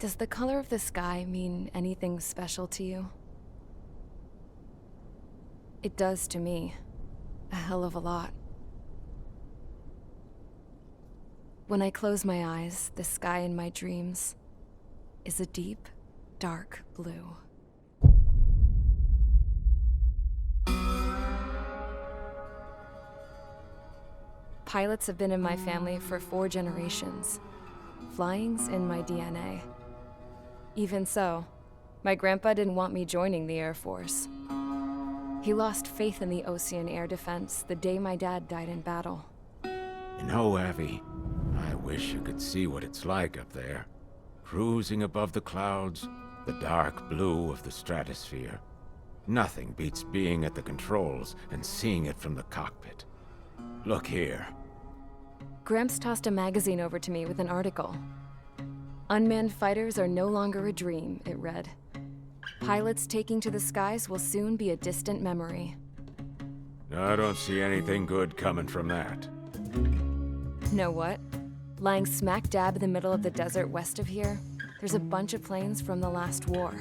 Does the color of the sky mean anything special to you? It does to me. A hell of a lot. When I close my eyes, the sky in my dreams is a deep, dark blue. Pilots have been in my family for 4 generations. Flying's in my DNA. Even so, my grandpa didn't want me joining the Air Force. He lost faith in the Ocean Air Defense the day my dad died in battle. You know, Abby, I wish you could see what it's like up there. Cruising above the clouds, the dark blue of the stratosphere. Nothing beats being at the controls and seeing it from the cockpit. Look here. Gramps tossed a magazine over to me with an article. Unmanned fighters are no longer a dream, it read. Pilots taking to the skies will soon be a distant memory. I don't see anything good coming from that. Know what? Lying smack dab in the middle of the desert west of here, there's a bunch of planes from the last war.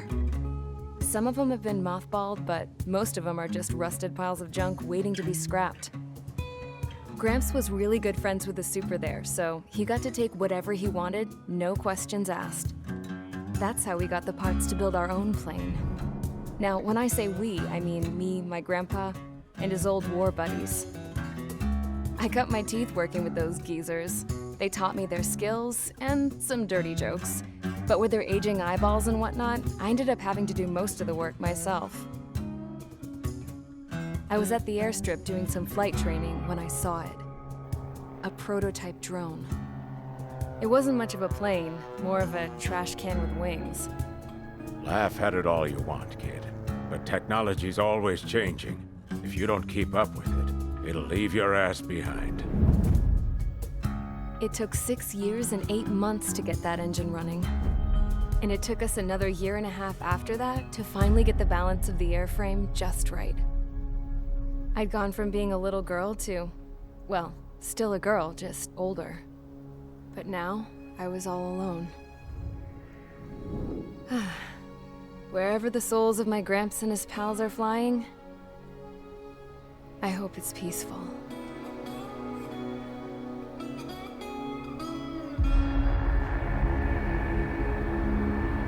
Some of them have been mothballed, but most of them are just rusted piles of junk waiting to be scrapped. Gramps was really good friends with the super there, so he got to take whatever he wanted, no questions asked. That's how we got the parts to build our own plane. Now, when I say we, I mean me, my grandpa, and his old war buddies. I cut my teeth working with those geezers. They taught me their skills and some dirty jokes. But with their aging eyeballs and whatnot, I ended up having to do most of the work myself. I was at the airstrip doing some flight training when I saw it. A prototype drone. It wasn't much of a plane, more of a trash can with wings. Laugh at it all you want, kid. But technology's always changing. If you don't keep up with it, it'll leave your ass behind. It took 6 years and 8 months to get that engine running. And it took us another 1.5 years after that to finally get the balance of the airframe just right. I'd gone from being a little girl to, well, still a girl, just older. But now, I was all alone. Wherever the souls of my Gramps and his pals are flying, I hope it's peaceful.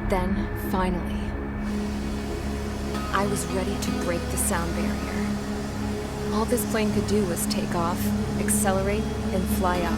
Then, finally, I was ready to break the sound barrier. All this plane could do was take off, accelerate, and fly up.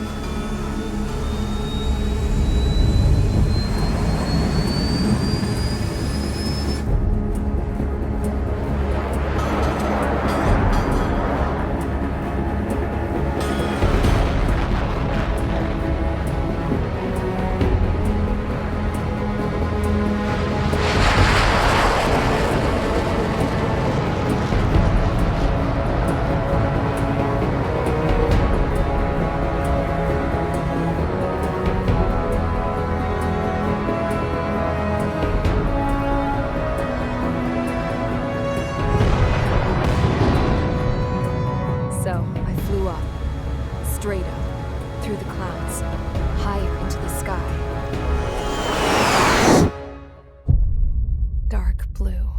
So, I flew up, straight up, through the clouds, higher into the sky. Dark blue.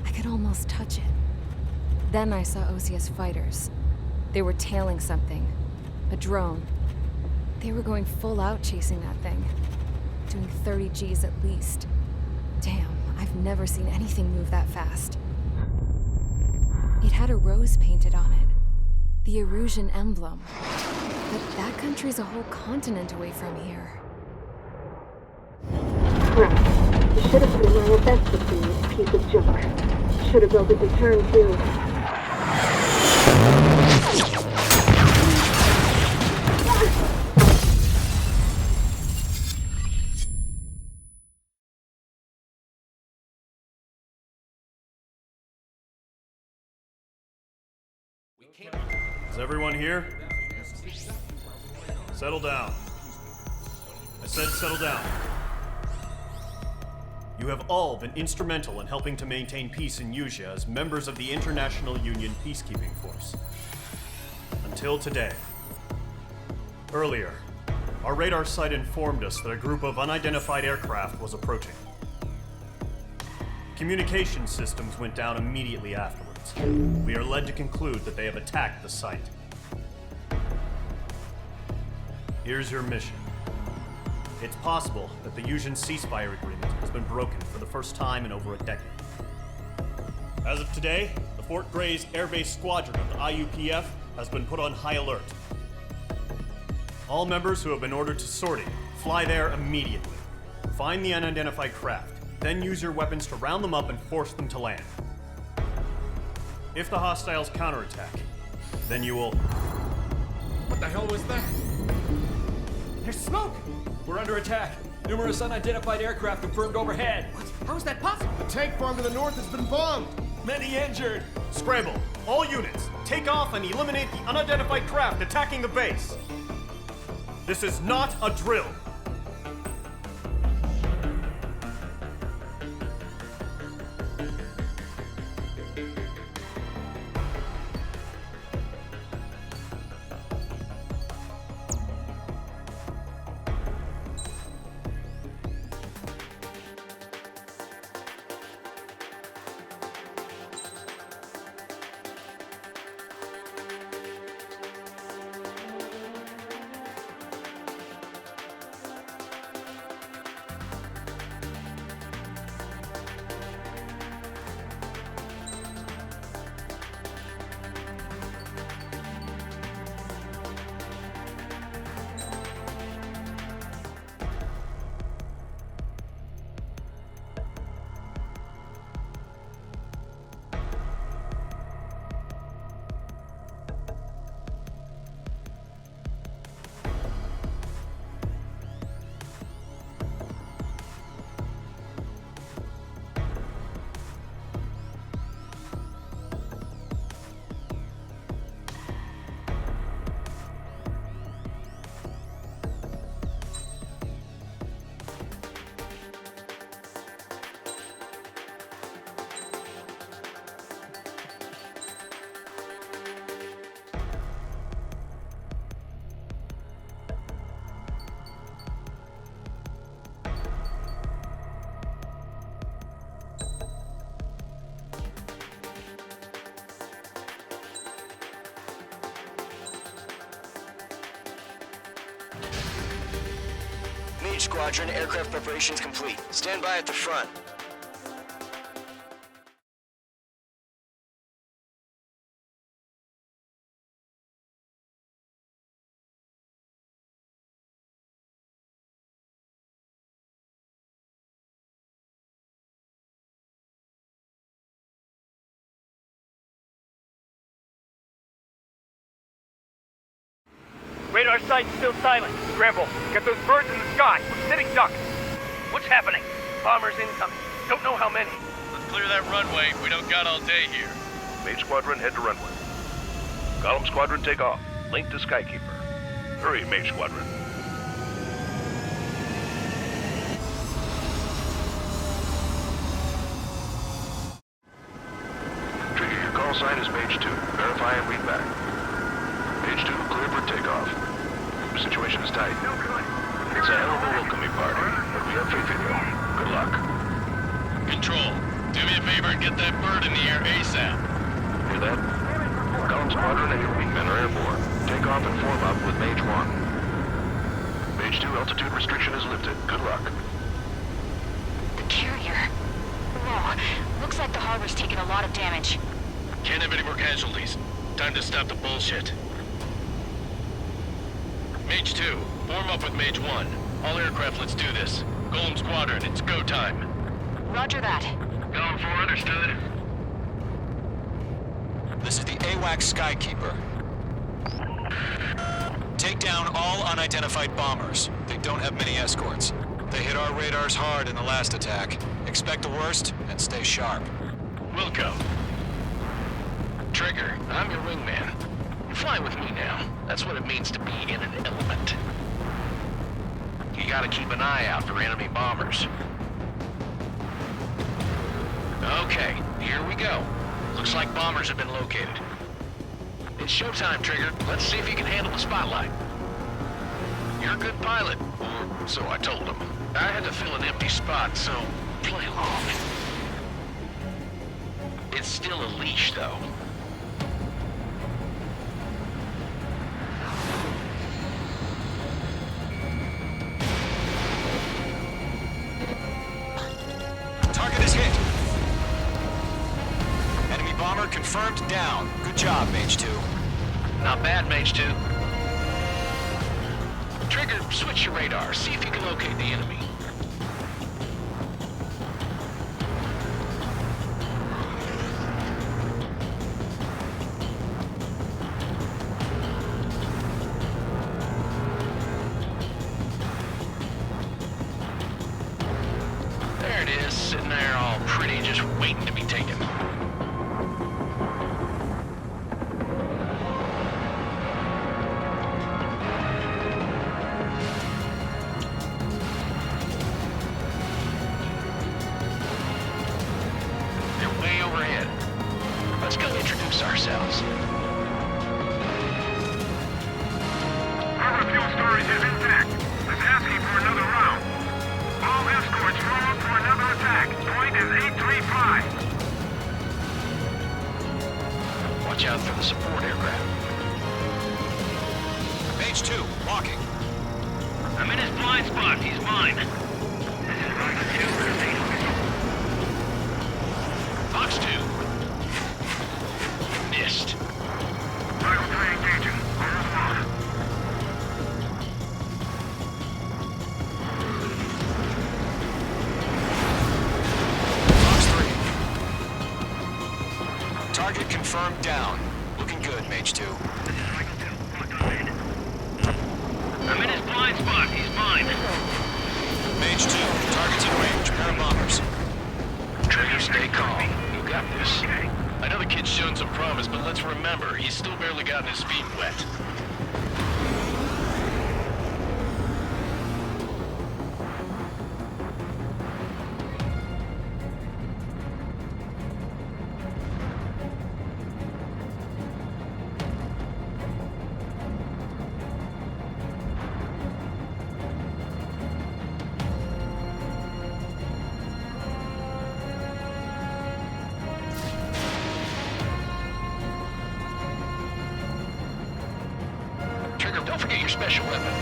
I could almost touch it. Then I saw OCS fighters. They were tailing something. A drone. They were going full out chasing that thing. Doing 30 Gs at least. Damn, I've never seen anything move that fast. It had a rose painted on it. The Erusian emblem. But that country's a whole continent away from here. Right. You should have put in my best with you, piece of junk. Should have built a return too. Is everyone here? Settle down. I said settle down. You have all been instrumental in helping to maintain peace in Usea as members of the International Union Peacekeeping Force. Until today. Earlier, our radar site informed us that a group of unidentified aircraft was approaching. Communication systems went down immediately afterwards. We are led to conclude that they have attacked the site. Here's your mission. It's possible that the Yuuzhan ceasefire agreement has been broken for the first time in over a decade. As of today, the Fort Grays Air Base Squadron of the IUPF has been put on high alert. All members who have been ordered to sortie, fly there immediately. Find the unidentified craft, then use your weapons to round them up and force them to land. If the hostiles counterattack, then you will... What the hell was that? There's smoke! We're under attack. Numerous unidentified aircraft confirmed overhead. What? How is that possible? The tank farm to the north has been bombed! Many injured. Scramble! All units, take off and eliminate the unidentified craft attacking the base! This is not a drill! Mage Squadron, aircraft preparations complete. Stand by at the front. Radar site's still silent. Scramble. Get those birds in the sky. We're sitting ducks. What's happening? Bombers incoming. Don't know how many. Let's clear that runway. We don't got all day here. Mage Squadron, head to runway. Column Squadron, take off. Link to Skykeeper. Hurry, Mage Squadron. Trigger, your call sign is Mage 2. Verify and read back. Mage 2, clear for takeoff. The situation is tight. It's a hell of a welcoming party, but we have faith in you. Good luck. Control, do me a favor and get that bird in the air ASAP. Hear that? Column Squadron and your wingmen are airborne. Take off and form up with Mage 1. Mage 2, altitude restriction is lifted. Good luck. The carrier. Whoa. Looks like the harbor's taken a lot of damage. Can't have any more casualties. Time to stop the bullshit. Mage 2, form up with Mage 1. All aircraft, let's do this. Golem Squadron, it's go time. Roger that. Going for understood. This is the AWAC Skykeeper. Take down all unidentified bombers. They don't have many escorts. They hit our radars hard in the last attack. Expect the worst and stay sharp. Wilco. Trigger, I'm your wingman. You're flying with me now. That's what it means to be in an element. You gotta keep an eye out for enemy bombers. Okay, here we go. Looks like bombers have been located. It's showtime, Trigger. Let's see if you can handle the spotlight. You're a good pilot. Or so I told him. I had to fill an empty spot, so play along. It's still a leash, though. Target is hit. Enemy bomber confirmed down. Good job, Mage 2. Not bad, Mage 2. Trigger, switch your radar. See if you can locate the enemy. There it is, sitting there all pretty, just waiting to be taken. They're way overhead. Let's go introduce ourselves. Our fuel storage is intact. Let's asking for another round. All escorts roll up for another attack. Point is 835. Watch out for the support aircraft. Mage 2, walking. I'm in his blind spot. He's mine. Fox 2. Missed. Vital 3 engaging. Almost lost. Fox 3. Target confirmed down. Looking good, Mage 2. I'm in his blind spot. He's mine. Mage 2, target's in range. Pair of bombers. Trigger, stay calm. You got this. I know the kid's shown some promise, but let's remember, he's still barely gotten his feet wet. Trigger, don't forget your special weapon.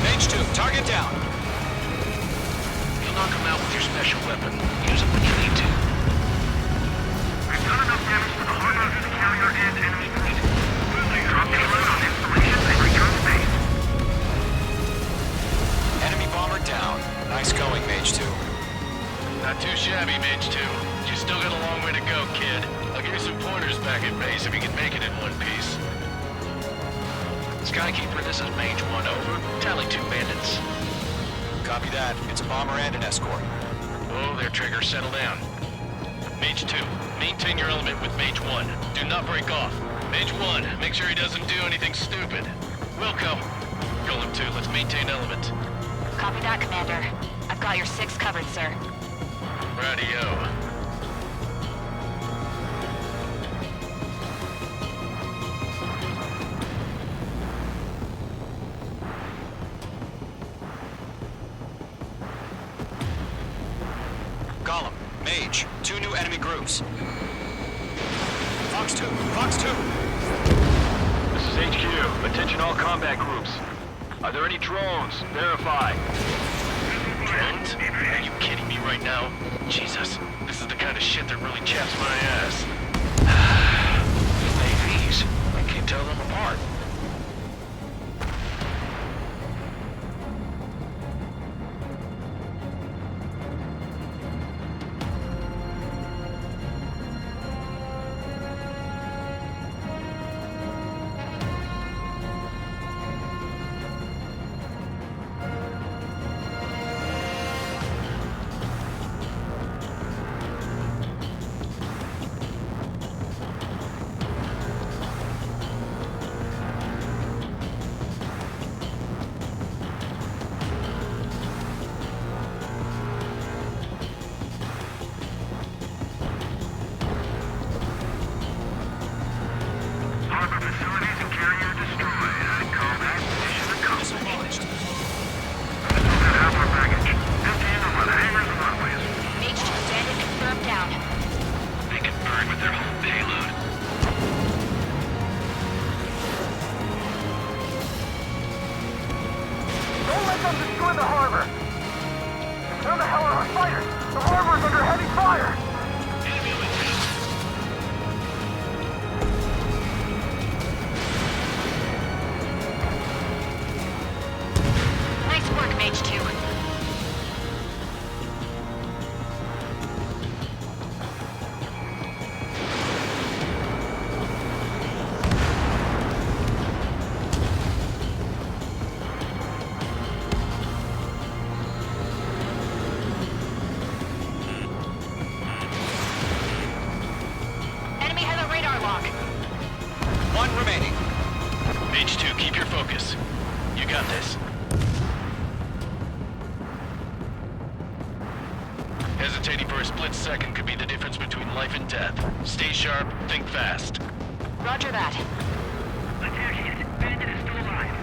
Mage 2, target down. You'll knock him out with your special weapon. Use it when you need to. We've done enough damage to the hard to carrier and enemy fleet. Drop the alert on installation and return to base. Enemy bomber down. Nice going, Mage 2. Not too shabby, Mage 2. You still got a long way to go, kid. I'll give you some pointers back at base if you can make it in one piece. Skykeeper, this is Mage 1, over. Tally 2 bandits. Copy that. It's a bomber and an escort. Whoa there, Trigger. Settle down. Mage 2, maintain your element with Mage 1. Do not break off. Mage 1, make sure he doesn't do anything stupid. Wilco. Golem 2, let's maintain element. Copy that, Commander. I've got your 6 covered, sir. Radio. Golem, Mage, 2 new enemy groups. Fox 2, Fox 2. This is HQ. Attention all combat groups. Are there any drones? Verify. Drones? Are you kidding me right now? Jesus, this is the kind of shit that really chaps my ass. AVs. I can't tell them apart. Some destroyed the harbor! Where the hell are our fighters? The harbor's under heavy fire! Nice work, Mage 2. Enemy has a radar lock. One remaining. Mage 2, keep your focus. You got this. Hesitating for a split second could be the difference between life and death. Stay sharp, think fast. Roger that. Attack hit. Bandit is still alive.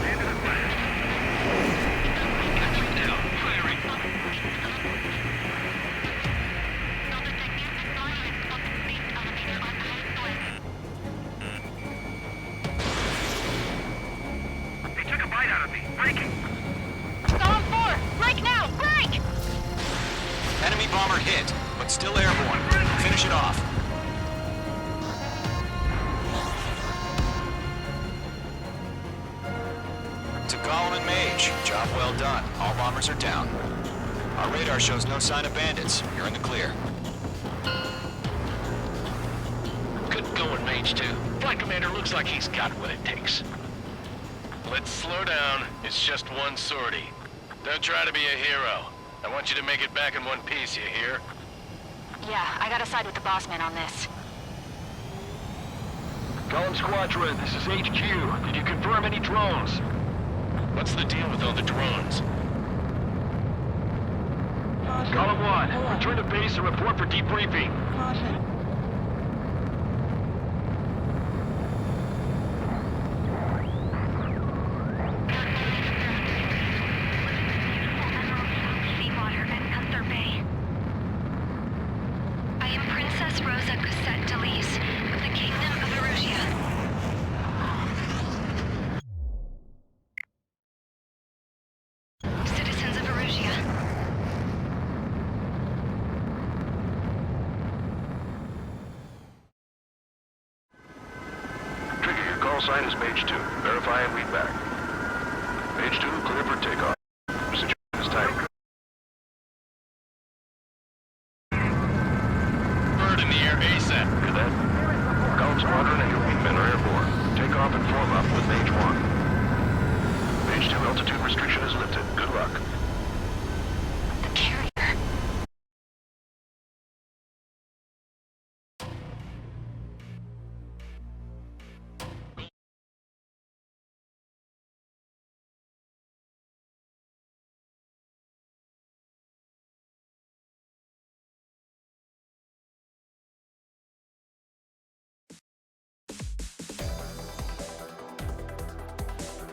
Into the flash. Down, firing. They took a bite out of me. Breaking. Column 4! Break now! Break! Enemy bomber hit, but still airborne. Finish it off. To Gollum and Mage, job well done. All bombers are down. Our radar shows no sign of bandits. You're in the clear. Good going, Mage 2. Flight Commander looks like he's got what it takes. Let's slow down. It's just one sortie. Don't try to be a hero. I want you to make it back in one piece, you hear? Yeah, I gotta side with the boss man on this. Gollum Squadron, this is HQ. Did you confirm any drones? What's the deal with all the drones? Gollum 1, return to base and report for debriefing. Seawater at Gunther Bay. I am Princess Rosa Cosette Delise of the Kingdom of Erusia. Citizens of Erusia. Trigger, your call sign is Mage 2. Verify and read back. Mage 2, clear for takeoff. Situation is tight. Bird in the air ASAP. Cadet, Gollum Squadron and your wingmen are airborne. Take off and form up with Mage 1. Mage 2, altitude restriction is lifted. Good luck. The carrier.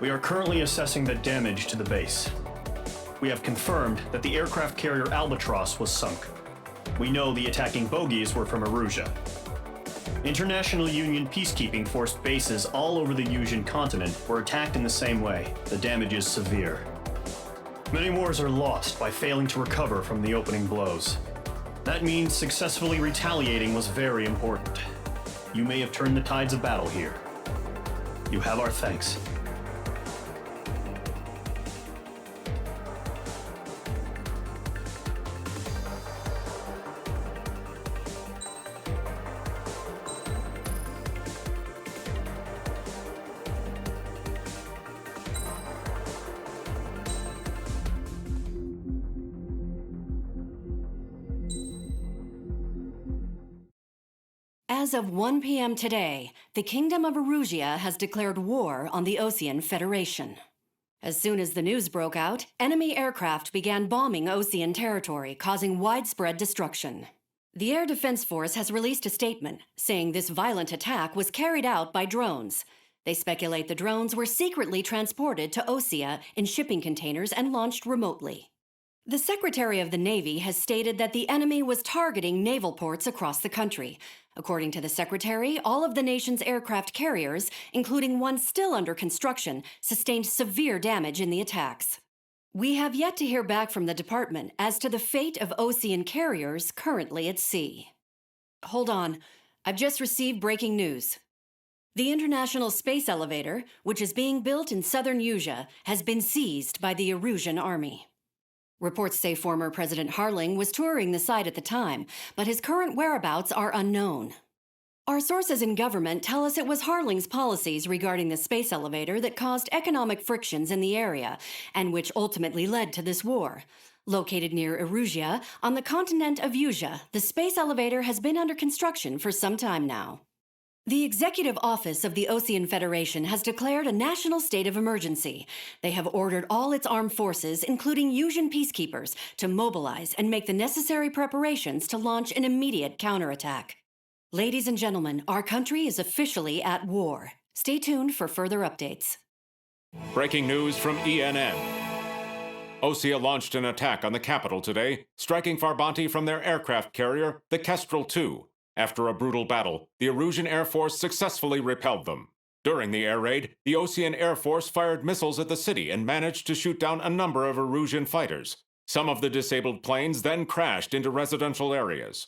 We are currently assessing the damage to the base. We have confirmed that the aircraft carrier Albatross was sunk. We know the attacking bogies were from Erusia. International Union peacekeeping force bases all over the Yusian continent were attacked in the same way. The damage is severe. Many wars are lost by failing to recover from the opening blows. That means successfully retaliating was very important. You may have turned the tides of battle here. You have our thanks. As of 1 p.m. today, the Kingdom of Erusia has declared war on the Osean Federation. As soon as the news broke out, enemy aircraft began bombing Osean territory, causing widespread destruction. The Air Defense Force has released a statement saying this violent attack was carried out by drones. They speculate the drones were secretly transported to Osea in shipping containers and launched remotely. The Secretary of the Navy has stated that the enemy was targeting naval ports across the country. According to the Secretary, all of the nation's aircraft carriers, including one still under construction, sustained severe damage in the attacks. We have yet to hear back from the department as to the fate of Osean carriers currently at sea. Hold on, I've just received breaking news. The International Space Elevator, which is being built in southern Usea, has been seized by the Erusian Army. Reports say former President Harling was touring the site at the time, but his current whereabouts are unknown. Our sources in government tell us it was Harling's policies regarding the space elevator that caused economic frictions in the area, and which ultimately led to this war. Located near Erusia, on the continent of Usea, the space elevator has been under construction for some time now. The Executive Office of the Osean Federation has declared a national state of emergency. They have ordered all its armed forces, including Usian peacekeepers, to mobilize and make the necessary preparations to launch an immediate counterattack. Ladies and gentlemen, our country is officially at war. Stay tuned for further updates. Breaking news from ENN. Osea launched an attack on the capital today, striking Farbanti from their aircraft carrier, the Kestrel II. After a brutal battle, the Erusian Air Force successfully repelled them. During the air raid, the Osean Air Force fired missiles at the city and managed to shoot down a number of Erusian fighters. Some of the disabled planes then crashed into residential areas.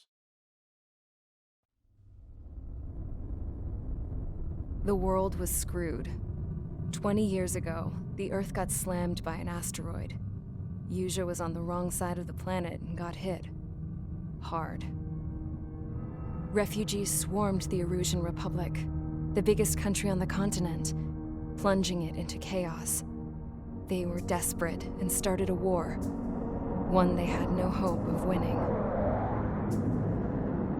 The world was screwed. 20 years ago, the Earth got slammed by an asteroid. Usea was on the wrong side of the planet and got hit. Hard. Refugees swarmed the Erusian Republic, the biggest country on the continent, plunging it into chaos. They were desperate and started a war, one they had no hope of winning.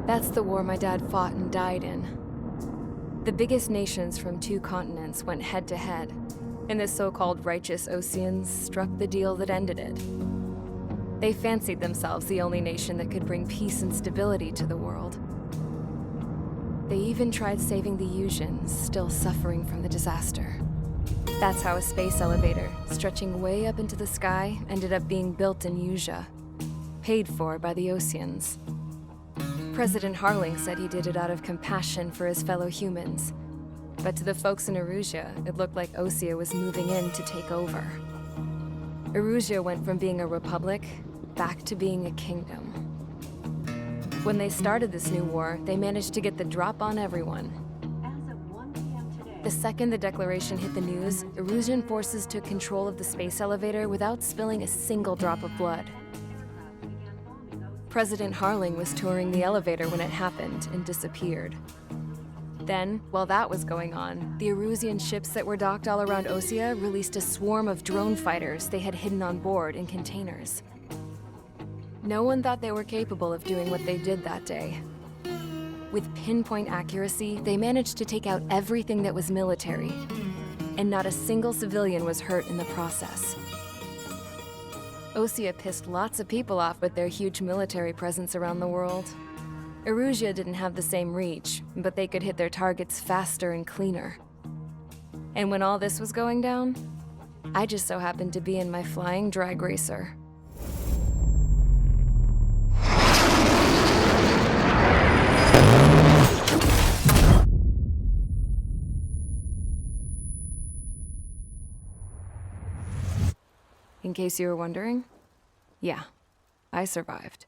That's the war my dad fought and died in. The biggest nations from 2 continents went head-to-head, and the so-called righteous Oseans struck the deal that ended it. They fancied themselves the only nation that could bring peace and stability to the world. They even tried saving the Usians, still suffering from the disaster. That's how a space elevator, stretching way up into the sky, ended up being built in Usea, paid for by the Oseans. President Harling said he did it out of compassion for his fellow humans. But to the folks in Erusia, it looked like Osea was moving in to take over. Erusia went from being a republic back to being a kingdom. When they started this new war, they managed to get the drop on everyone. The second the declaration hit the news, Erusian forces took control of the space elevator without spilling a single drop of blood. President Harling was touring the elevator when it happened and disappeared. Then, while that was going on, the Erusian ships that were docked all around Osea released a swarm of drone fighters they had hidden on board in containers. No one thought they were capable of doing what they did that day. With pinpoint accuracy, they managed to take out everything that was military, and not a single civilian was hurt in the process. Osea pissed lots of people off with their huge military presence around the world. Erusia didn't have the same reach, but they could hit their targets faster and cleaner. And when all this was going down, I just so happened to be in my flying drag racer. In case you were wondering, yeah, I survived.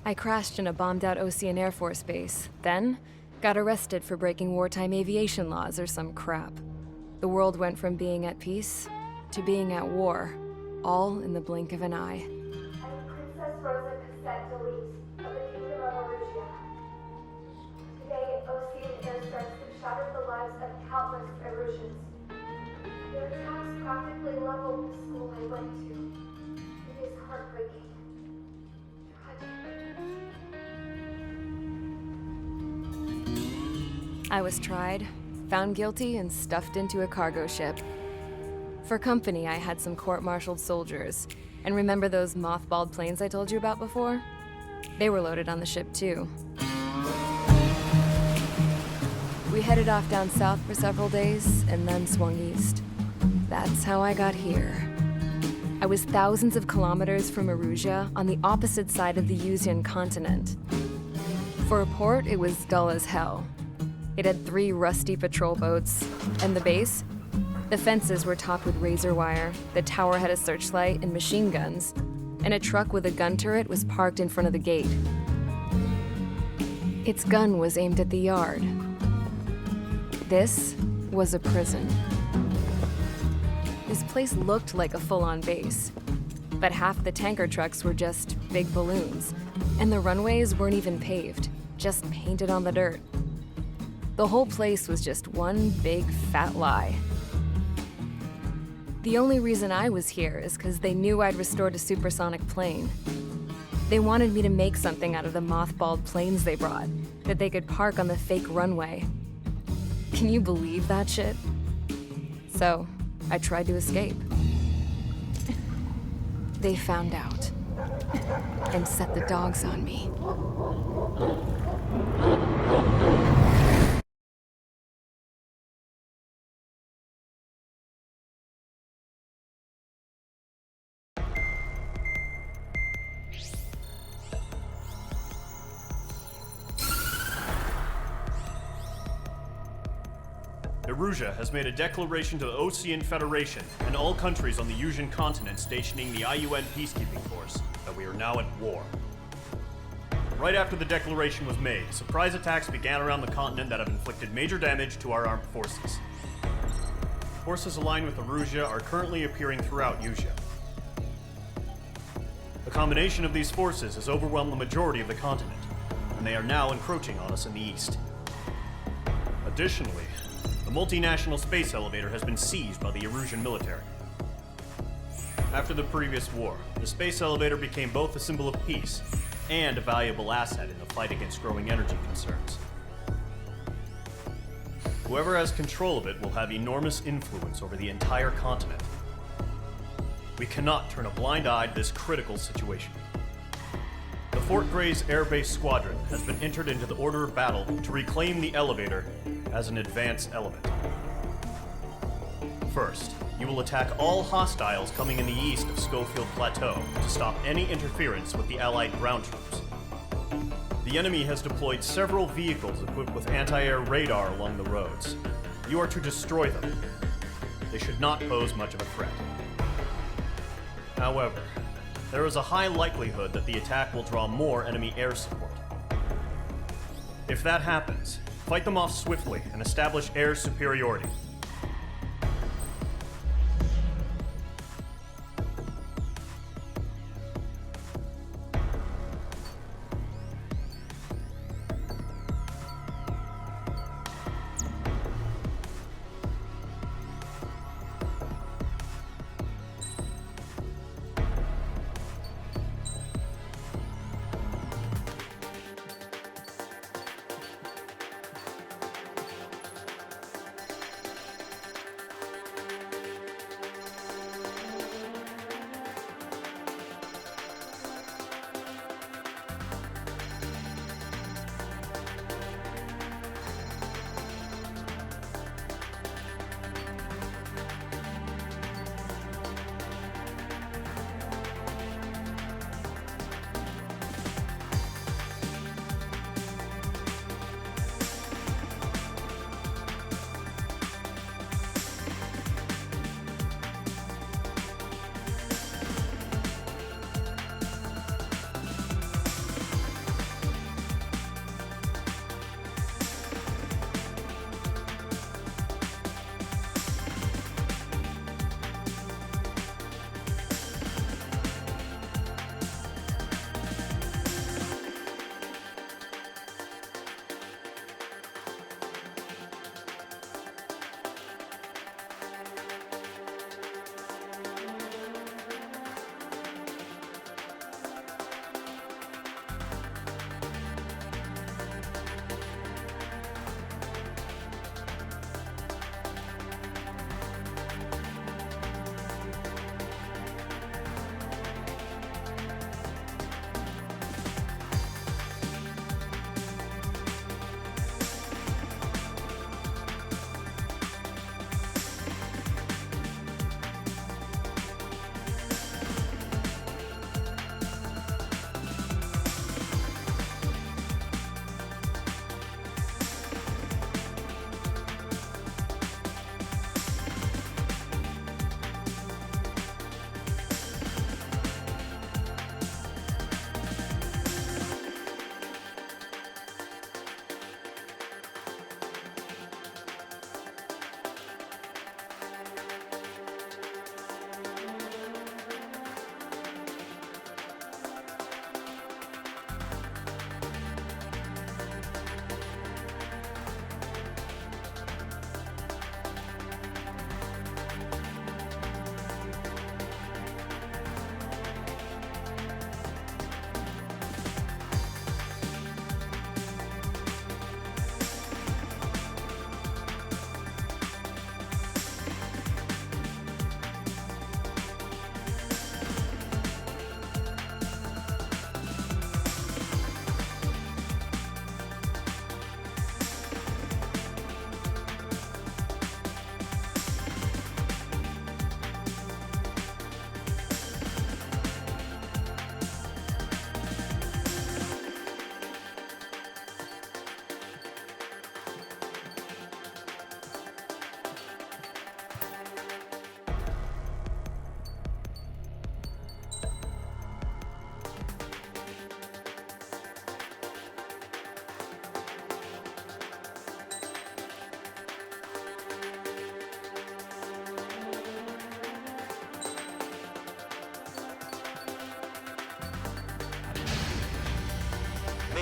I crashed in a bombed-out Osean Air Force base, then got arrested for breaking wartime aviation laws or some crap. The world went from being at peace to being at war, all in the blink of an eye. Princess Rosa Cassette Delete of the Kingdom of Erusia. Today, Osean airstrikes have shattered the lives of countless Erusians. Their attacks practically leveled the school I went to. It is heartbreaking. I was tried, found guilty, and stuffed into a cargo ship. For company, I had some court-martialed soldiers. And remember those mothballed planes I told you about before? They were loaded on the ship, too. We headed off down south for several days, and then swung east. That's how I got here. I was thousands of kilometers from Erusia on the opposite side of the Yuzian continent. For a port, it was dull as hell. It had 3 rusty patrol boats, and the base? The fences were topped with razor wire, the tower had a searchlight and machine guns, and a truck with a gun turret was parked in front of the gate. Its gun was aimed at the yard. This was a prison. This place looked like a full-on base, but half the tanker trucks were just big balloons, and the runways weren't even paved, just painted on the dirt. The whole place was just one big fat lie. The only reason I was here is because they knew I'd restored a supersonic plane. They wanted me to make something out of the mothballed planes they brought, that they could park on the fake runway. Can you believe that shit? So, I tried to escape. They found out and set the dogs on me. Erusia has made a declaration to the Osean Federation and all countries on the Yusian continent stationing the IUN peacekeeping force that we are now at war. Right after the declaration was made, surprise attacks began around the continent that have inflicted major damage to our armed forces. Forces aligned with Erusia are currently appearing throughout Yusia. The combination of these forces has overwhelmed the majority of the continent, and they are now encroaching on us in the east. Additionally, the multinational space elevator has been seized by the Erusian military. After the previous war, the space elevator became both a symbol of peace and a valuable asset in the fight against growing energy concerns. Whoever has control of it will have enormous influence over the entire continent. We cannot turn a blind eye to this critical situation. The Fort Gray's Air Base Squadron has been entered into the order of battle to reclaim the elevator as an advance element. First, you will attack all hostiles coming in the east of Schofield Plateau to stop any interference with the Allied ground troops. The enemy has deployed several vehicles equipped with anti-air radar along the roads. You are to destroy them. They should not pose much of a threat. However, there is a high likelihood that the attack will draw more enemy air support. If that happens, fight them off swiftly and establish air superiority.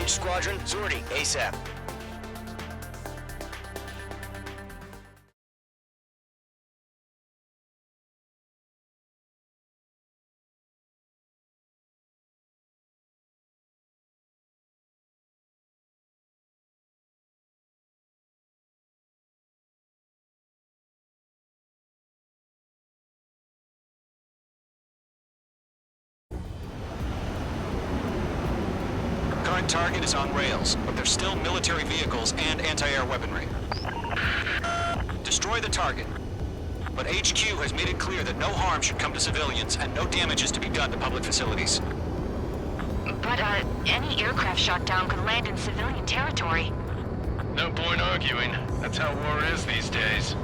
Each squadron, sortie ASAP. Current target is on rails, but there's still military vehicles and anti-air weaponry. Destroy the target. But HQ has made it clear that no harm should come to civilians and no damage is to be done to public facilities. But, any aircraft shot down could land in civilian territory. No point arguing. That's how war is these days.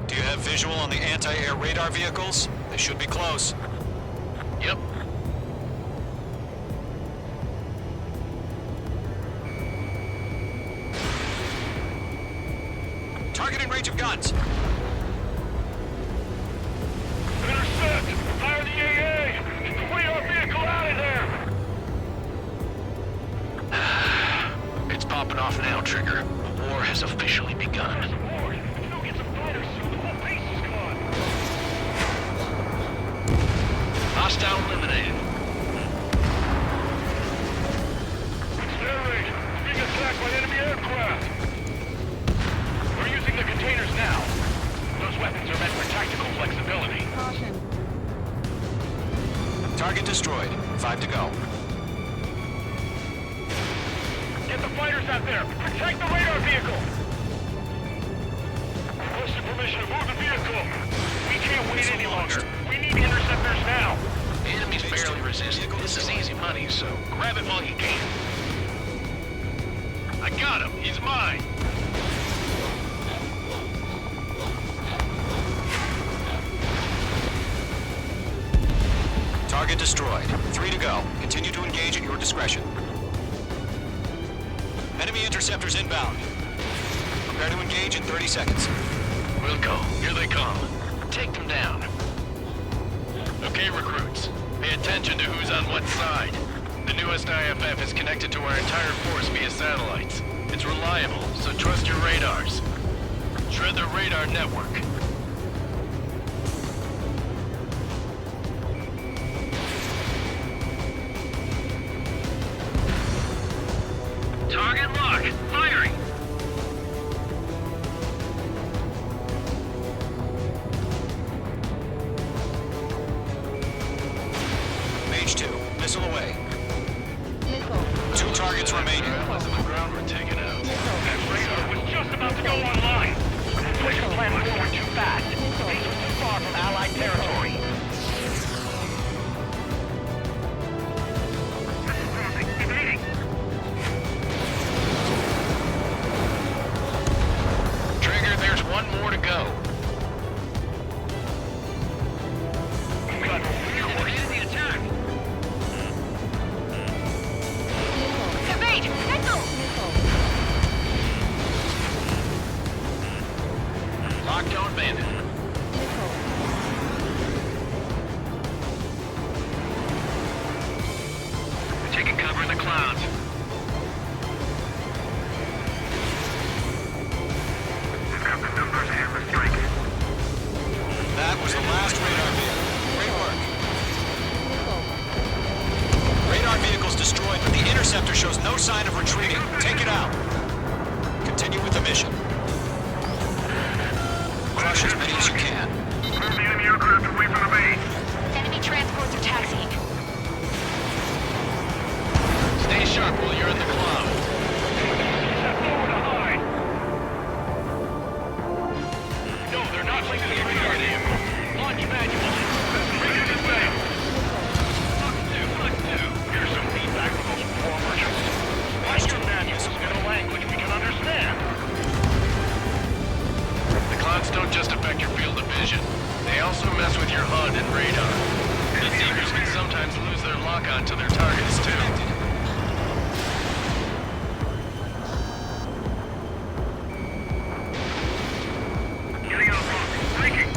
Do you have visual on the anti-air radar vehicles? They should be close. Yep. Target in range of guns. Intercept! Fire the AA! Radar vehicle out of there! It's popping off now, Trigger. The war has officially begun. Hostile eliminated. Air raid! Being attacked by enemy aircraft! We're using the containers now. Those weapons are meant for tactical flexibility. Caution. Target destroyed. 5 to go. Get the fighters out there! Protect the radar vehicle! Requesting permission to move the vehicle! We can't wait any longer. We need interceptors now! The enemy's barely resisting. This is easy money, so grab it while you can. I got him. He's mine. Target destroyed. 3 to go. Continue to engage at your discretion. Enemy interceptors inbound. Prepare to engage in 30 seconds. Wilco, here they come. Take them down. Okay, recruits. Pay attention to who's on what side. The newest IFF is connected to our entire force via satellites. It's reliable, so trust your radars. Shred the radar network. Target lock. Firing. Mage 2, missile away. 2 targets remaining. The ground we're taking out. That radar was just about to go online. Push the plan forward too fast. These were too far from Allied territory. Trigger, there's one more to go. Lead the attack. Evade! Missile! Lockdown bandit. Taking cover in the clouds. That was the last radar vehicle. Great work. Radar vehicle's destroyed, but the interceptor shows no sign of retreating. Take it out. Continue with the mission. Crush as many as you can. Move the enemy aircraft away from the base. Enemy transports are taxiing. Stay sharp while you're in the cloud. Step forward to hide. No, they're not like this radar vehicle. Launch manual. Bring it this way. Fuck two. Here's some feedback from those performers. Write your manuals in a language we can understand. The clouds don't just affect your field of vision. They also mess with your HUD and radar. Deceivers can sometimes lose their lock-on to their targets, too. Getting out of focus. Breaking.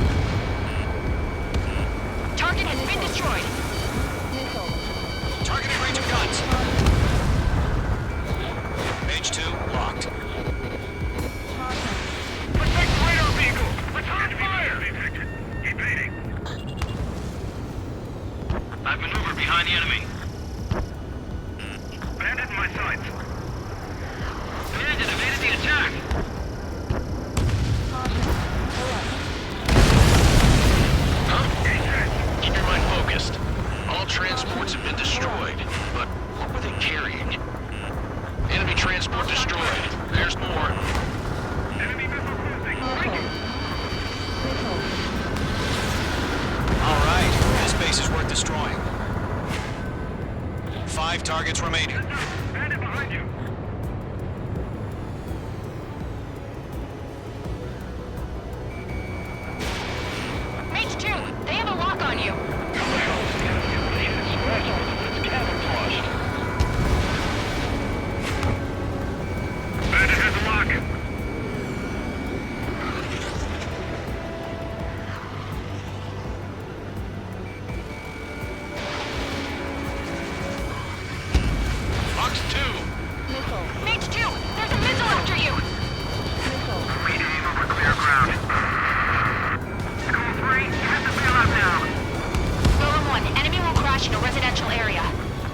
transport destroyed. There's more. Enemy missile cruising. All right, this base is worth destroying. 5 targets remaining. Bandit behind you. Mage 2, they have a lock on you. Bandit has a lock. Fox 2. Mage 2, there's a missile after you. Aim over clear ground. School 3, hit the bailout now. Golem 1, enemy will crash in a residential area.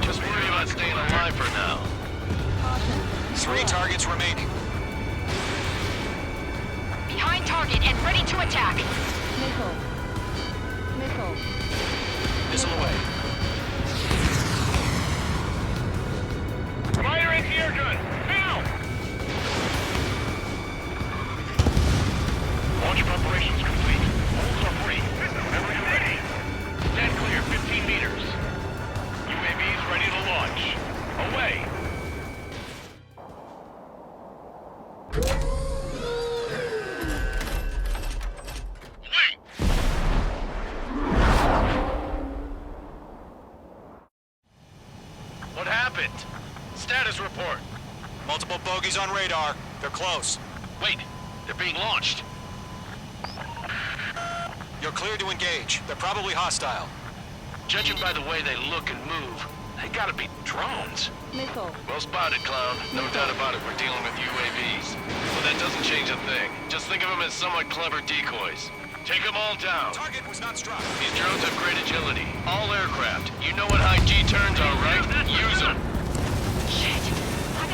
Just worry about staying alive for now. 3 targets remaining. Behind target and ready to attack. Missile away. Fire anti-air gun. Now! Launch preparations complete. Holes are free. Whenever you're ready. Stand clear 15 meters. UAVs ready to launch. Away. What happened? Status report. Multiple bogeys on radar. They're close. Wait, they're being launched. You're clear to engage. They're probably hostile. Judging by the way they look and move, they gotta be drones. Well spotted, Clown. No doubt about it, we're dealing with UAVs. But that doesn't change a thing. Just think of them as somewhat clever decoys. Take them all down. Target was not struck. These drones have great agility. All aircraft. You know what high G turns are, right? Use them. Shit.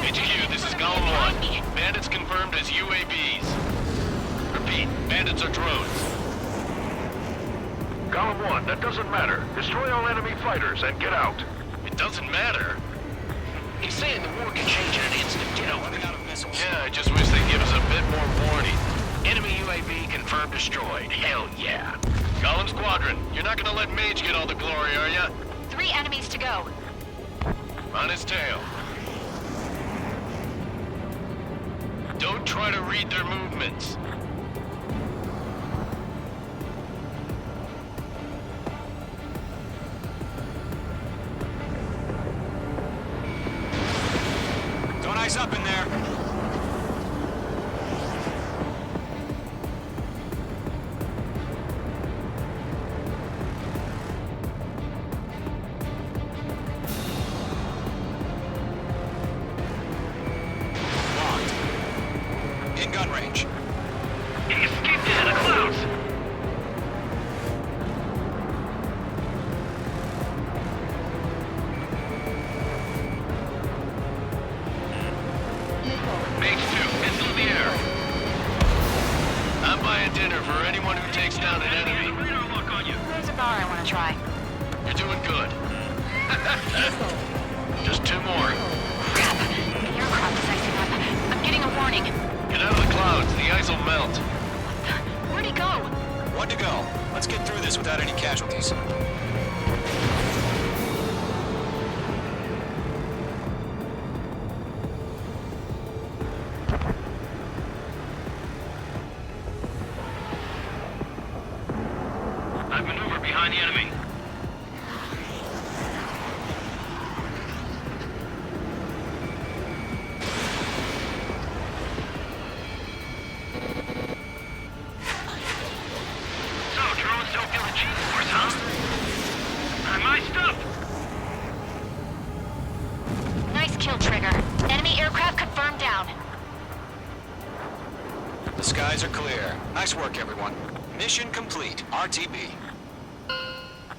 HQ, this is Golem 1. Bandits confirmed as UAVs. Repeat, bandits are drones. Golem 1, that doesn't matter. Destroy all enemy fighters and get out. It doesn't matter. He's saying the war can change in an instant, you know. Running out of missiles. Yeah, I just wish they'd give us a bit more warning. Enemy UAV confirmed destroyed. Hell yeah. Golem Squadron, you're not gonna let Mage get all the glory, are ya? 3 enemies to go. On his tail. Don't try to read their movements. Don't ice up in there. Locked. In gun range. He escaped into the clouds. Mage 2, missile in the air. I'm buying dinner for anyone who takes down an enemy. Radar lock on you. There's a bar I want to try. You're doing good. Just 2 more. Crap. The aircraft is icing up. I'm getting a warning. Get out of the clouds, the ice will melt. Where'd he go? 1 to go. Let's get through this without any casualties. I've maneuvered behind the enemy. So, drones don't feel the G-force, huh? My stuff! Nice kill, Trigger. Enemy aircraft confirmed down. The skies are clear. Nice work, everyone. Mission complete. RTB.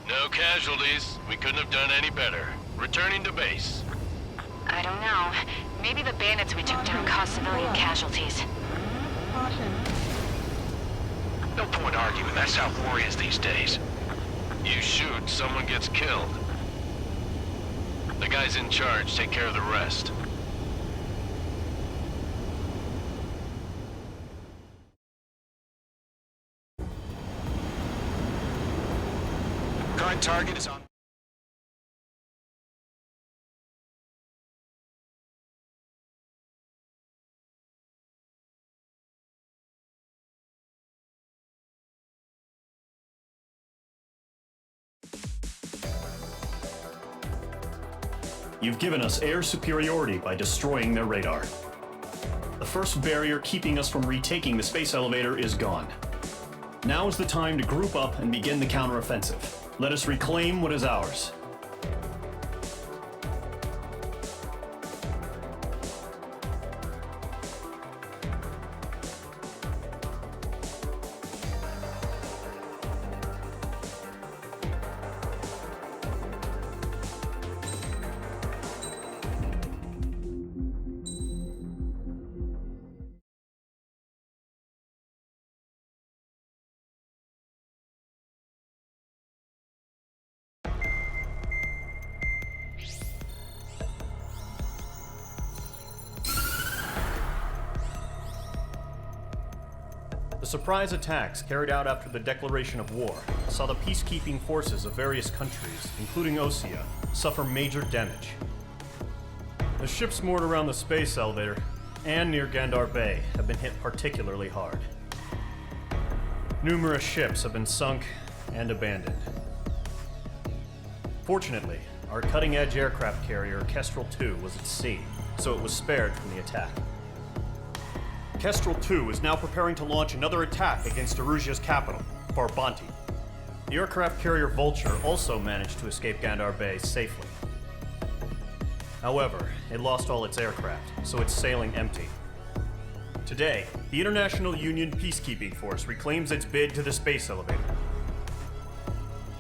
No casualties. We couldn't have done any better. Returning to base. I don't know. Maybe the bandits we took down caused civilian casualties. No point arguing. That's how war is these days. You shoot, someone gets killed. The guys in charge take care of the rest. target is on... You've given us air superiority by destroying their radar. The first barrier keeping us from retaking the space elevator is gone. Now is the time to group up and begin the counteroffensive. Let us reclaim what is ours. The surprise attacks carried out after the declaration of war saw the peacekeeping forces of various countries, including Osea, suffer major damage. The ships moored around the space elevator and near Gandar Bay have been hit particularly hard. Numerous ships have been sunk and abandoned. Fortunately, our cutting-edge aircraft carrier Kestrel II was at sea, so it was spared from the attack. Kestrel II is now preparing to launch another attack against Erusia's capital, Farbanti. The aircraft carrier Vulture also managed to escape Gandar Bay safely. However, it lost all its aircraft, so it's sailing empty. Today, the International Union Peacekeeping Force reclaims its bid to the space elevator.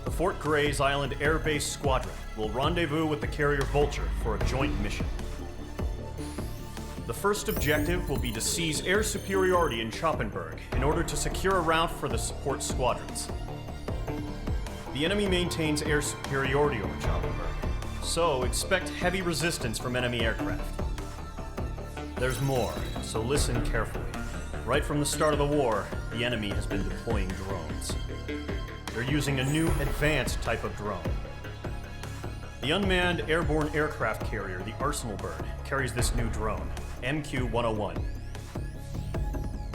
The Fort Grays Island Air Base Squadron will rendezvous with the carrier Vulture for a joint mission. The first objective will be to seize air superiority in Schoppenberg in order to secure a route for the support squadrons. The enemy maintains air superiority over Schoppenberg, so expect heavy resistance from enemy aircraft. There's more, so listen carefully. Right from the start of the war, the enemy has been deploying drones. They're using a new advanced type of drone. The unmanned airborne aircraft carrier, the Arsenal Bird, carries this new drone, MQ-101.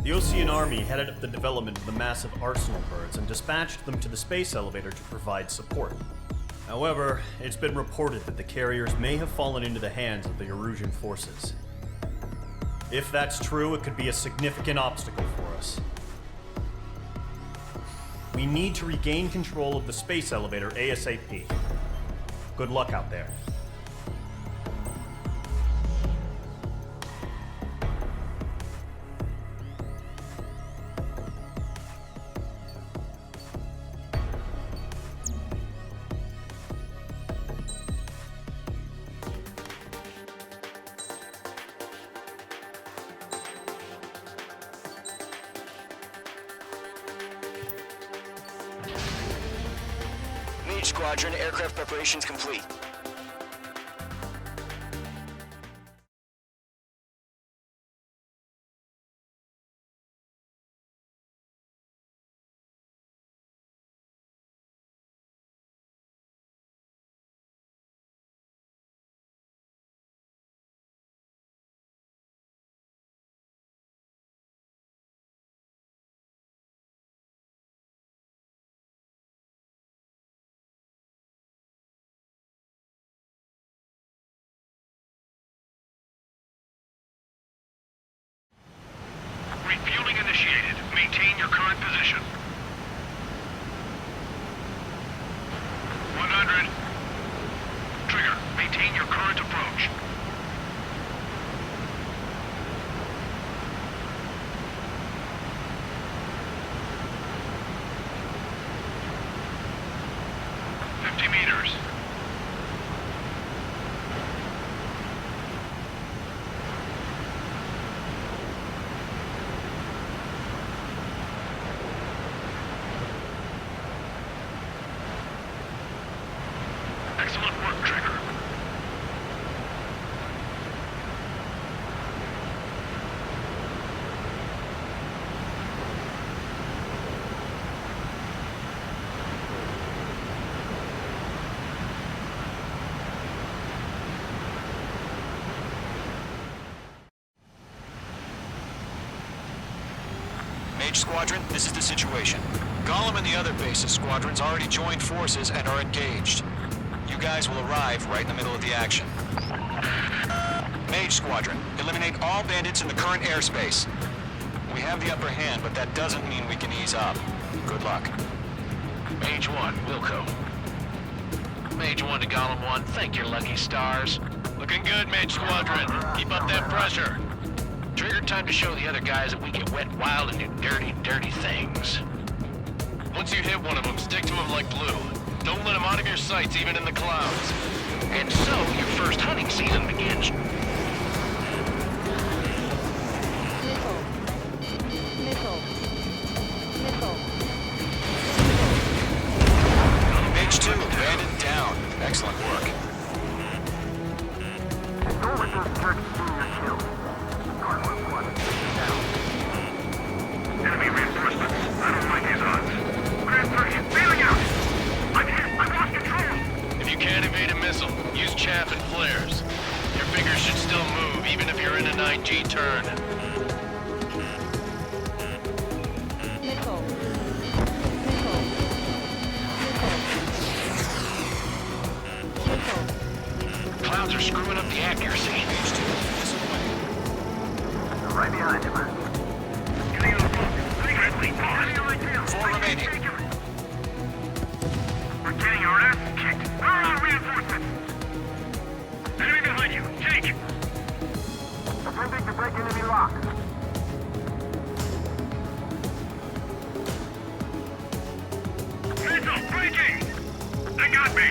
The Osean Army headed up the development of the massive Arsenal Birds and dispatched them to the space elevator to provide support. However, it's been reported that the carriers may have fallen into the hands of the Erusian forces. If that's true, it could be a significant obstacle for us. We need to regain control of the space elevator ASAP. Good luck out there. Mage Squadron, aircraft preparations complete. Mage Squadron, this is the situation. Gollum and the other bases squadrons already joined forces and are engaged. You guys will arrive right in the middle of the action. Mage Squadron, eliminate all bandits in the current airspace. We have the upper hand, but that doesn't mean we can ease up. Good luck. Mage 1, Wilco. Mage 1 to Gollum 1, thank your lucky stars. Looking good, Mage Squadron. Keep up that pressure. Trigger, time to show the other guys that we get wet wild and do dirty, dirty things. Once you hit one of them, stick to them like glue. Don't let them out of your sights, even in the clouds. And so, your first hunting season begins. Mage 2, bandit down. Excellent work. Don't let those jerks steal your kill. Hardwood 1, down. Enemy reinforcements. I don't like these odds. Grand 3, bailing out! I'm hit! I've lost control! If you can't evade a missile, use chaff and flares. Your fingers should still move, even if you're in an IG turn. Clouds are screwing up the accuracy. Right behind him. Four remaining. We're getting our ass kicked. Where are our reinforcements? Enemy behind you. Jake! Attempting to break enemy lock. Missile breaking! They got me!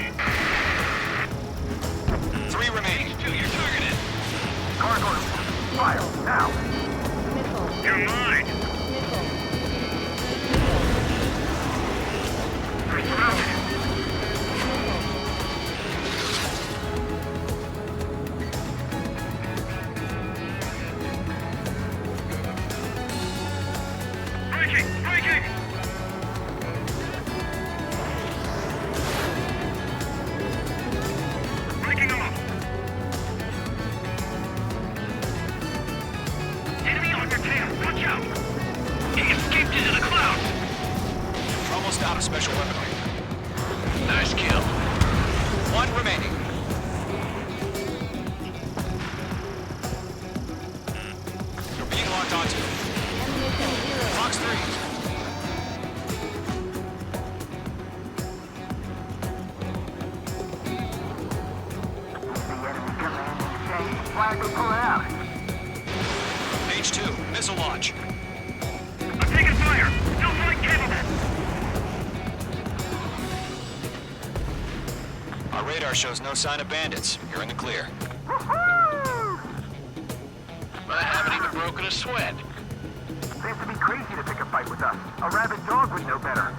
3 remaining. You're targeted. Cargo. Fire, now! You're mine! We're surrounded! Breaking! Breaking! Breaking off! Enemy on your tail! Watch out! He escaped into the clouds! Almost out of special weaponry. Nice kill. 1 remaining. You're being locked onto. Fox 3. Why are they pulling out? Mage 2, missile launch. I'm taking fire! Still flight capable! Our radar shows no sign of bandits. You're in the clear. I haven't even broken a sweat. Seems to be crazy to pick a fight with us. A rabid dog would know better.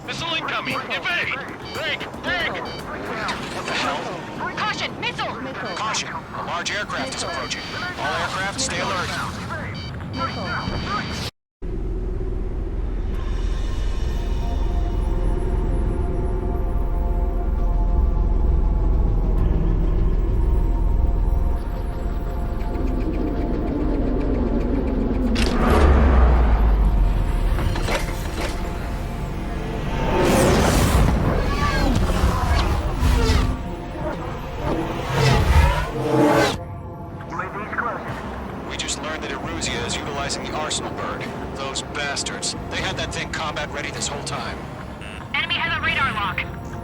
Missile incoming! Evade! Break! Break! What the hell? Caution! Missile! Caution! A large aircraft is approaching. All aircraft, stay alert. We just learned that Eruzia is utilizing the Arsenal bird. Those bastards. They had that thing combat ready this whole time. Enemy has a radar lock.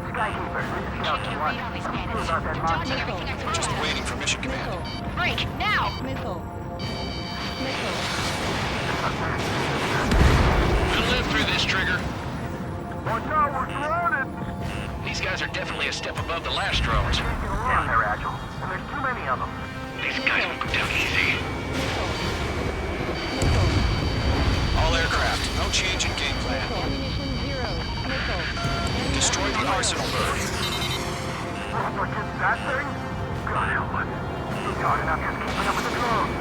Skykeeper, this is Delta 1. About that Dodging everything I throw Just at him. waiting for mission command. Break! Now! We'll live through this, Trigger. Watch out, we're surrounded! These guys are definitely a step above the last drones. Yeah, they're agile. And there's too many of them. These guys won't go down easy. All aircraft, no change in game plan. Destroy the Arsenal bird. For just that thing? God help us. God enough just keeping up with the drones.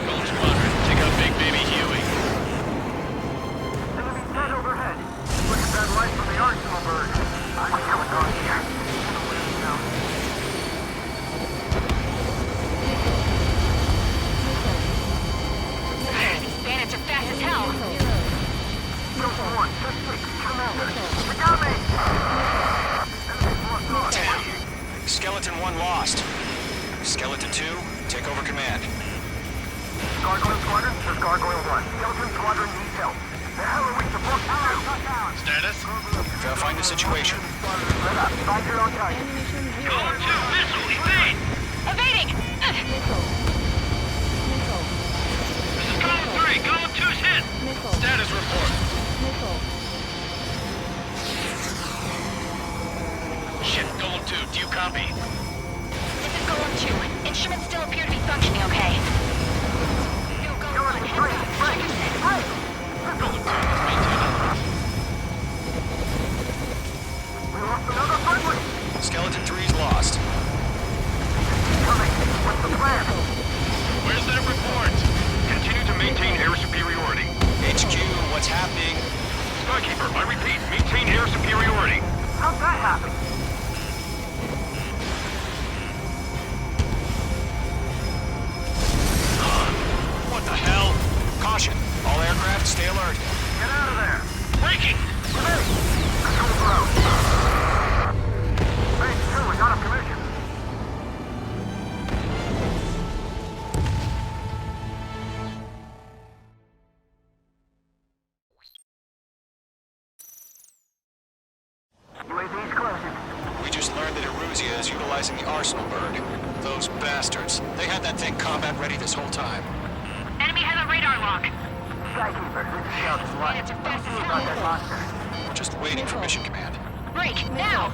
Gold Squadron, take out Big Baby Huey. Enemy dead overhead. Look at that light from the Arsenal bird. I see what's on here. These bandits are fast as hell. take over command. Gargoyle Squadron, this is Gargoyle 1. Skeleton Squadron needs help. The hell are we supposed to do? Status? Verifying the situation. Let up. Find your own target. Column 2, missile, evade! Evading! This is Column 3, Column 2's hit! Status report. Shit, Golem 2, do you copy? This is Golem 2. Instruments still appear to be functioning okay. Go, Golem 1, heads up. Trigger set. Golem 2, let's maintain it. We lost another friendly. Skeleton 3's lost. Coming. What's the plan? Where's that report? Continue to maintain air superiority. HQ, what's happening? Skykeeper, I repeat, maintain air superiority. How'd that happen? What the hell? Caution, all aircraft stay alert. Get out of there. Breaking! Control ground. Phase 2 is out of commission. UAV's closing. We just learned that Eruzia is utilizing the Arsenal bird. Those bastards. They had that thing combat ready this whole time. Enemy has a radar lock. Skykeeper, this is Skeleton 1. Bandits are fast as About that hell. monster. We're just waiting for mission command. Break, now!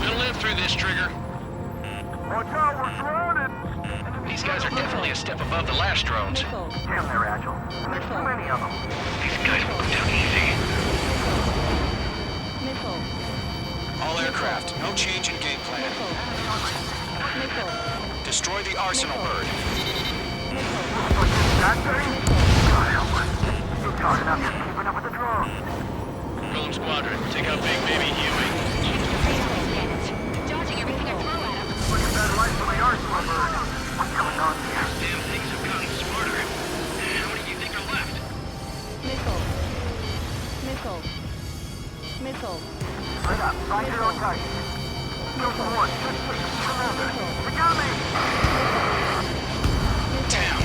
We'll live through this, Trigger. Watch out, we're surrounded. These guys are definitely a step above the last drones. Damn, they're agile. And there's too many of them. These guys will go down easy. All aircraft, no change in game plan. Destroy the Arsenal bird. That thing? God help us. It's hard enough just keeping up with the drones. Golem Squadron, take out Big Baby Huey. Check your radar, bandits. Dodging everything I throw at them. Look at that light from the Arsenal bird. What's going on here? Damn things have gotten smarter. How many do you think are left? Right up. Find your own target. Skeleton 1, just push. Commander. They got me! Damn.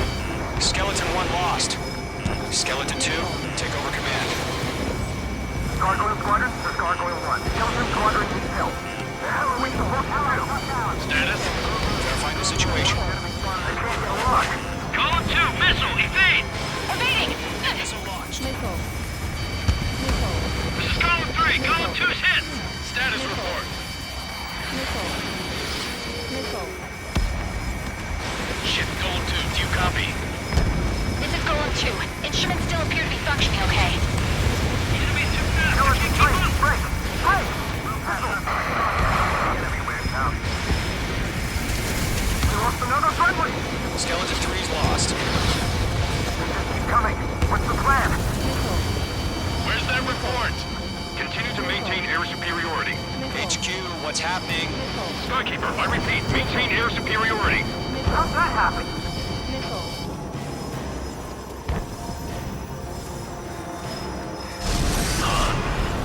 Skeleton 1 lost. Skeleton 2, take over command. Gargoyle Squadron, this is Gargoyle 1. Skeleton Squadron needs help. The hell are we supposed to do? Status? Verifying the situation. They can't get a lock. Column 2, missile, evade! Evading! Missile launched. This is Column 3, Column 2's hit! Status report. Shit, Golem 2, do you copy? This is Golem 2. Instruments still appear to be functioning okay. Enemy's too fast, I Skeleton can't 3, keep up! break! Break! Enemy wears out. We lost another friendly! Skeleton 3's lost. Keep coming. What's the plan? Where's that report? Continue to maintain air superiority. HQ, what's happening? Skykeeper, I repeat, maintain air superiority. How'd that happen?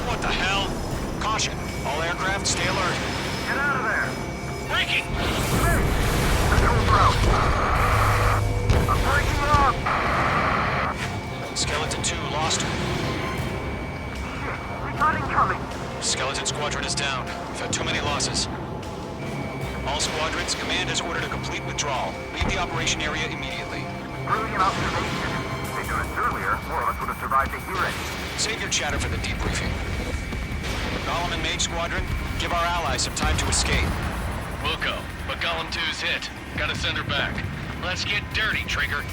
What the hell? Caution, all aircraft stay alert. Get out of there! Breaking! Hey! Control ground. I'm breaking up! Skeleton 2 lost her. Shit, we got incoming! Skeleton Squadron is down. We've had too many losses. All squadrons, command has ordered a complete withdrawal. Leave the operation area immediately. Brilliant observation. If they'd done this earlier, more of us would have survived to hear it. Save your chatter for the debriefing. Golem and Mage Squadron, give our allies some time to escape. Wilco, but Golem 2's hit. Gotta send her back. Let's get dirty, Trigger.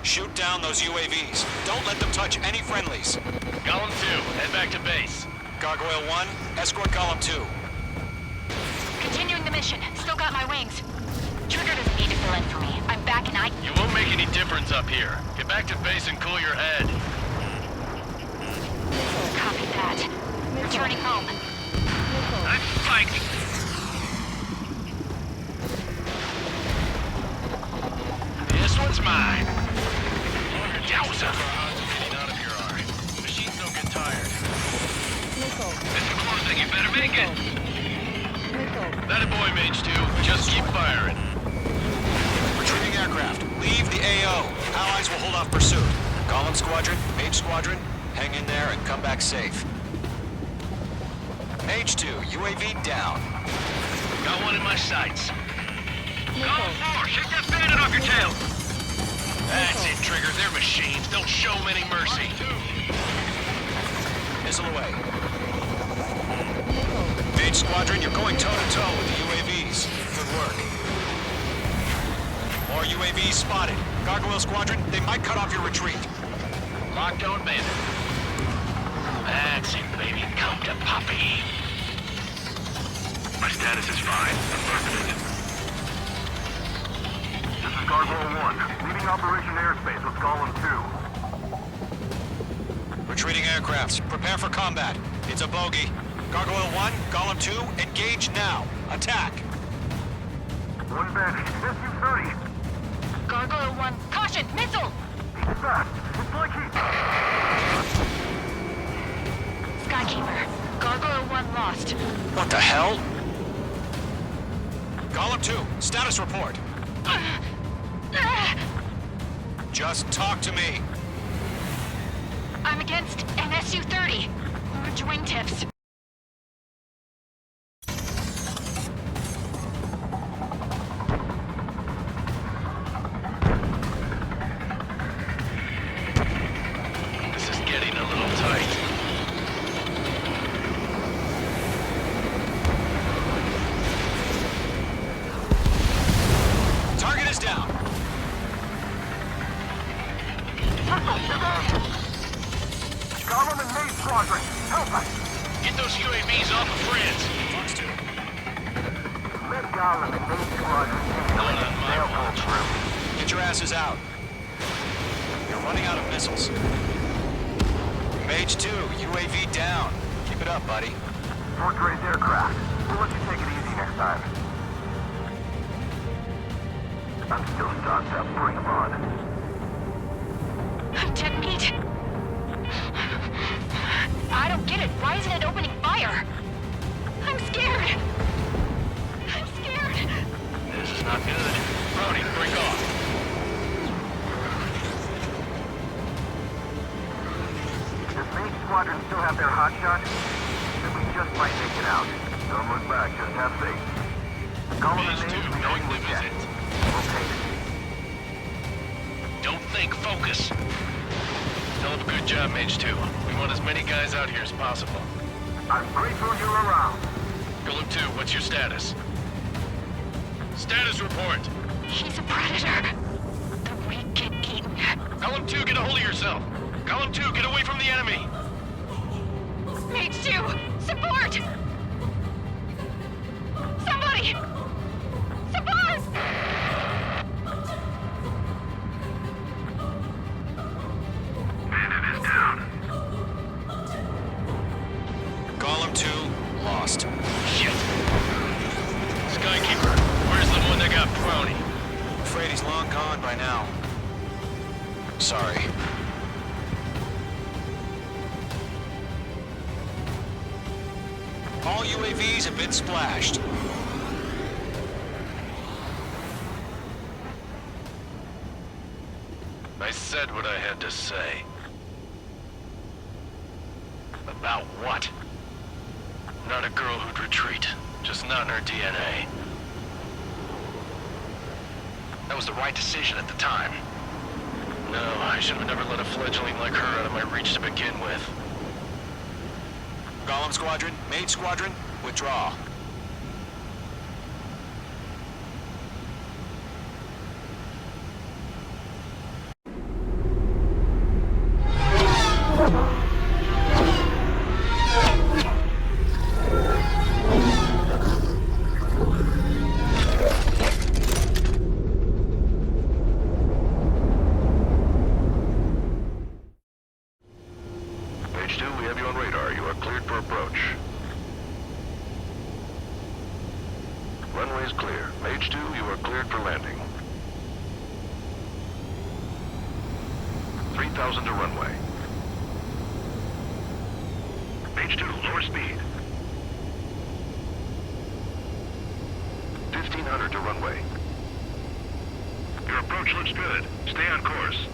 Shoot down those UAVs. Don't let them touch any friendlies. Golem 2, head back to base. Gargoyle 1, escort Golem 2. Continuing the mission. Still got my wings. Trigger doesn't need to fill in for me. I'm back and I... You won't make any difference up here. Get back to base and cool your head. Copy that. Returning home. I'm spiked! This one's mine. Yowza! Getting out of here, Ari. Machines don't get tired. Missile You better make it. That a boy, Mage 2. Just keep firing. Retrieving aircraft. Leave the AO. Allies will hold off pursuit. Golem Squadron, Mage Squadron, hang in there and come back safe. Mage 2, UAV down. Got one in my sights. Golem 4, shake that bandit off your tail. That's it, Trigger. They're machines. Don't show them any mercy. Missile away. Mage Squadron, you're going toe-to-toe with the UAVs. Good work. More UAVs spotted. Gargoyle Squadron, they might cut off your retreat. Lockdown bandit. That's it, baby. Come to Poppy. My status is fine. Affirmative. This is Gargoyle 1, leading Operation Airspace with Golem 2. Retreating aircrafts, prepare for combat. It's a bogey. Gargoyle 1, Golem 2, engage now. Attack. One bandit, SU-30. Gargoyle 1, caution, missile! He's fast. It's like he... Skykeeper, Gargoyle 1 lost. What the hell? Golem 2, status report. Just talk to me. I'm against an SU-30. Orange wingtips. This is getting a little tight. Target is down. Golem and Mage Squadron, help us! Get those UAVs off of France. Fox 2. Let Golem and Mage Squadron Not on my watch. Get your asses out. You're running out of missiles. Mage 2, UAV down. Keep it up, buddy. Fort Gray's aircraft. We'll let you take it easy next time. I'm still stocked up. Bring them on. I'm dead meat. I don't get it. Why isn't it opening fire? I'm scared. I'm scared. This is not good. Brody, break off. Does Mage Squadron still have their hotshot? Then we just might make it out. Don't look back. Just have faith. Golem and Mage 2, Mage, we knowing know them you is get. it. We'll take it. Don't think, focus. Hell of a good job, Mage 2. We want as many guys out here as possible. I'm grateful you're around. Golem 2, what's your status? Status report. He's a predator. The weak get eaten. Golem 2, get a hold of yourself. Golem 2, get away from the enemy. Mage 2, support! Somebody! Support! Bandit is down. Golem 2, lost. Shit. Skykeeper, where's the one that got Brownie? Afraid he's long gone by now. Sorry. All UAVs have been splashed. I said what I had to say. About what? Not a girl who'd retreat. Just not in her DNA. That was the right decision at the time. No, I should have never let a fledgling like her out of my reach to begin with. Golem Squadron, Mage Squadron, withdraw. Mage 2, we have you on radar. You are cleared for approach. Runway is clear. Mage 2, you are cleared for landing. 3,000 to runway. Mage 2, lower speed. 1500 to runway. Your approach looks good. Stay on course.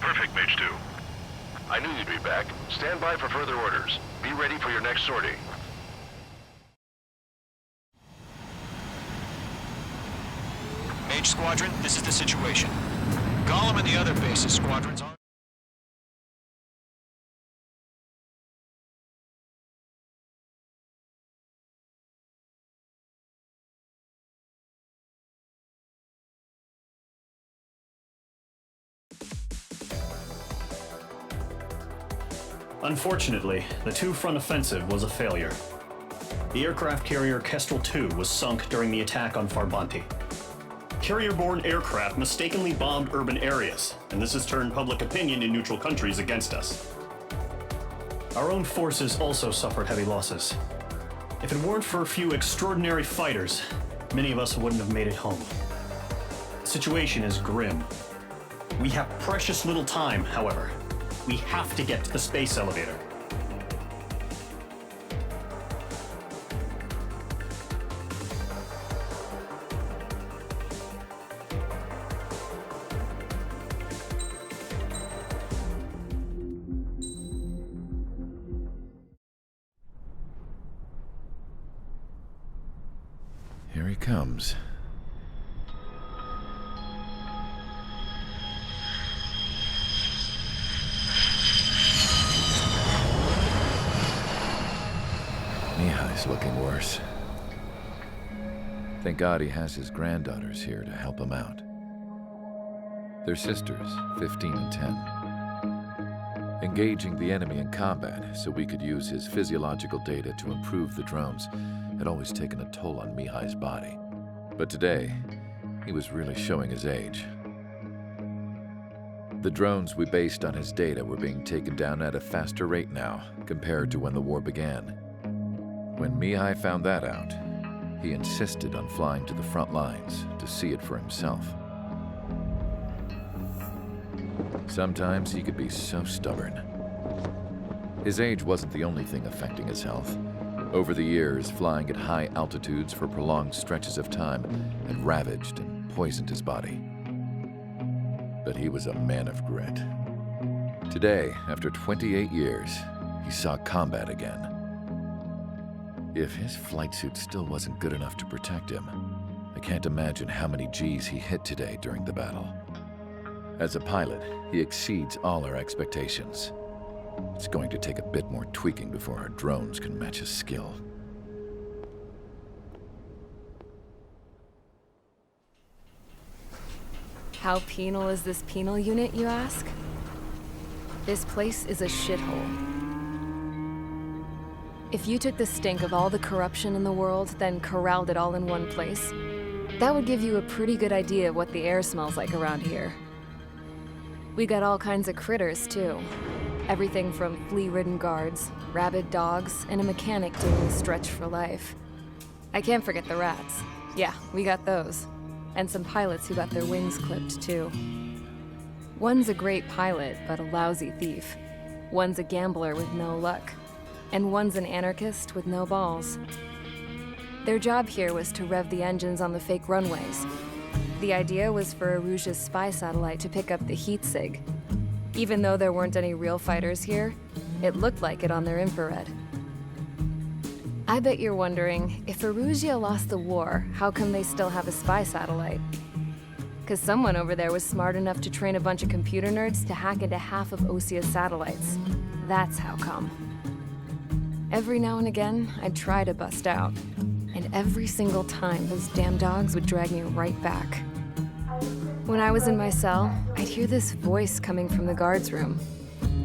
Perfect, Mage 2. I knew you'd be back. Stand by for further orders. Be ready for your next sortie. Mage Squadron, this is the situation. Gollum and the other bases squadrons are... Unfortunately, the two-front offensive was a failure. The aircraft carrier Kestrel II was sunk during the attack on Farbanti. Carrier-borne aircraft mistakenly bombed urban areas, and this has turned public opinion in neutral countries against us. Our own forces also suffered heavy losses. If it weren't for a few extraordinary fighters, many of us wouldn't have made it home. The situation is grim. We have precious little time, however. We have to get to the space elevator. Here he comes. Mihai's looking worse. Thank God he has his granddaughters here to help him out. They're sisters, 15 and 10. Engaging the enemy in combat so we could use his physiological data to improve the drones had always taken a toll on Mihai's body. But today, he was really showing his age. The drones we based on his data were being taken down at a faster rate now compared to when the war began. When Mihai found that out, he insisted on flying to the front lines to see it for himself. Sometimes he could be so stubborn. His age wasn't the only thing affecting his health. Over the years, flying at high altitudes for prolonged stretches of time had ravaged and poisoned his body. But he was a man of grit. Today, after 28 years, he saw combat again. If his flight suit still wasn't good enough to protect him, I can't imagine how many Gs he hit today during the battle. As a pilot, he exceeds all our expectations. It's going to take a bit more tweaking before our drones can match his skill. How penal is this penal unit, you ask? This place is a shithole. If you took the stink of all the corruption in the world, then corralled it all in one place, that would give you a pretty good idea of what the air smells like around here. We got all kinds of critters, too. Everything from flea-ridden guards, rabid dogs, and a mechanic doing a stretch for life. I can't forget the rats. Yeah, we got those. And some pilots who got their wings clipped, too. One's a great pilot, but a lousy thief. One's a gambler with no luck. And one's an anarchist with no balls. Their job here was to rev the engines on the fake runways. The idea was for Erusia's spy satellite to pick up the heat sig. Even though there weren't any real fighters here, it looked like it on their infrared. I bet you're wondering, if Erusia lost the war, how come they still have a spy satellite? 'Cause someone over there was smart enough to train a bunch of computer nerds to hack into half of Osia's satellites. That's how come. Every now and again, I'd try to bust out. And every single time, those damn dogs would drag me right back. When I was in my cell, I'd hear this voice coming from the guards room.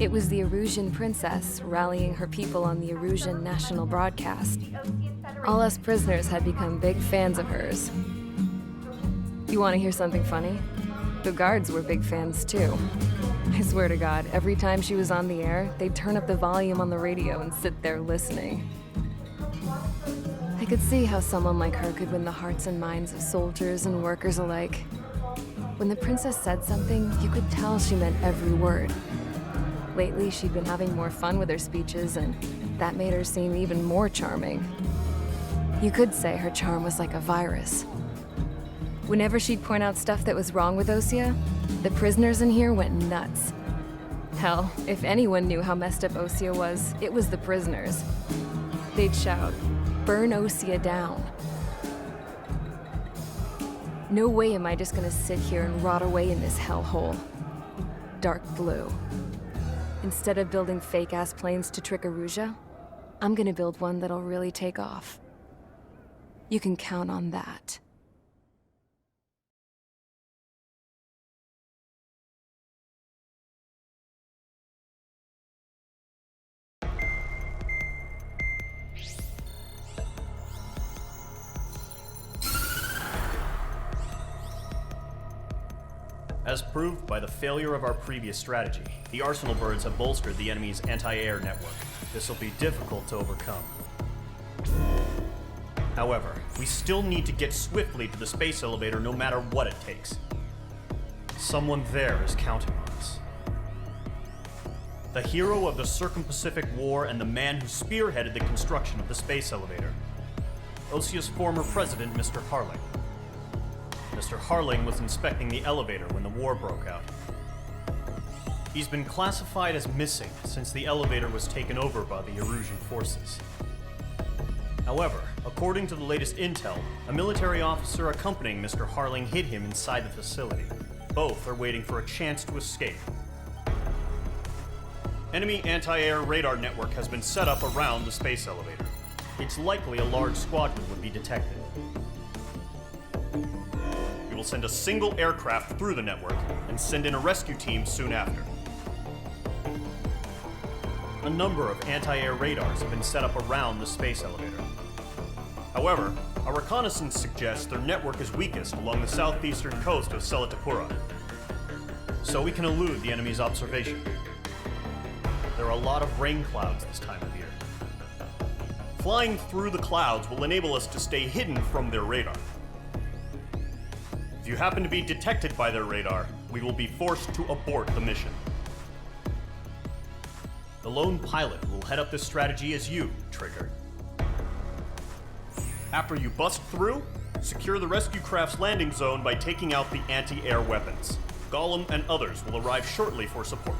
It was the Erusian princess rallying her people on the Erusian national broadcast. All us prisoners had become big fans of hers. You want to hear something funny? The guards were big fans too. I swear to God, every time she was on the air, they'd turn up the volume on the radio and sit there listening. I could see how someone like her could win the hearts and minds of soldiers and workers alike. When the princess said something, you could tell she meant every word. Lately, she'd been having more fun with her speeches, and that made her seem even more charming. You could say her charm was like a virus. Whenever she'd point out stuff that was wrong with Osea, the prisoners in here went nuts. Hell, if anyone knew how messed up Osea was, it was the prisoners. They'd shout, "Burn Osea down." No way am I just gonna sit here and rot away in this hellhole. Dark blue. Instead of building fake-ass planes to trick Erusea, I'm gonna build one that'll really take off. You can count on that. As proved by the failure of our previous strategy, the Arsenal birds have bolstered the enemy's anti-air network. This will be difficult to overcome. However, we still need to get swiftly to the space elevator no matter what it takes. Someone there is counting on us. The hero of the Circum-Pacific War and the man who spearheaded the construction of the space elevator. Osea's former president, Mr. Harling. Mr. Harling was inspecting the elevator when the war broke out. He's been classified as missing since the elevator was taken over by the Erusian forces. However, according to the latest intel, a military officer accompanying Mr. Harling hid him inside the facility. Both are waiting for a chance to escape. Enemy anti-air radar network has been set up around the space elevator. It's likely a large squadron would be detected. We will send a single aircraft through the network and send in a rescue team soon after. A number of anti-air radars have been set up around the space elevator. However, our reconnaissance suggests their network is weakest along the southeastern coast of Selatapura, so we can elude the enemy's observation. There are a lot of rain clouds this time of year. Flying through the clouds will enable us to stay hidden from their radar. If you happen to be detected by their radar, we will be forced to abort the mission. The lone pilot will head up this strategy as you, Trigger. After you bust through, secure the rescue craft's landing zone by taking out the anti-air weapons. Gollum and others will arrive shortly for support.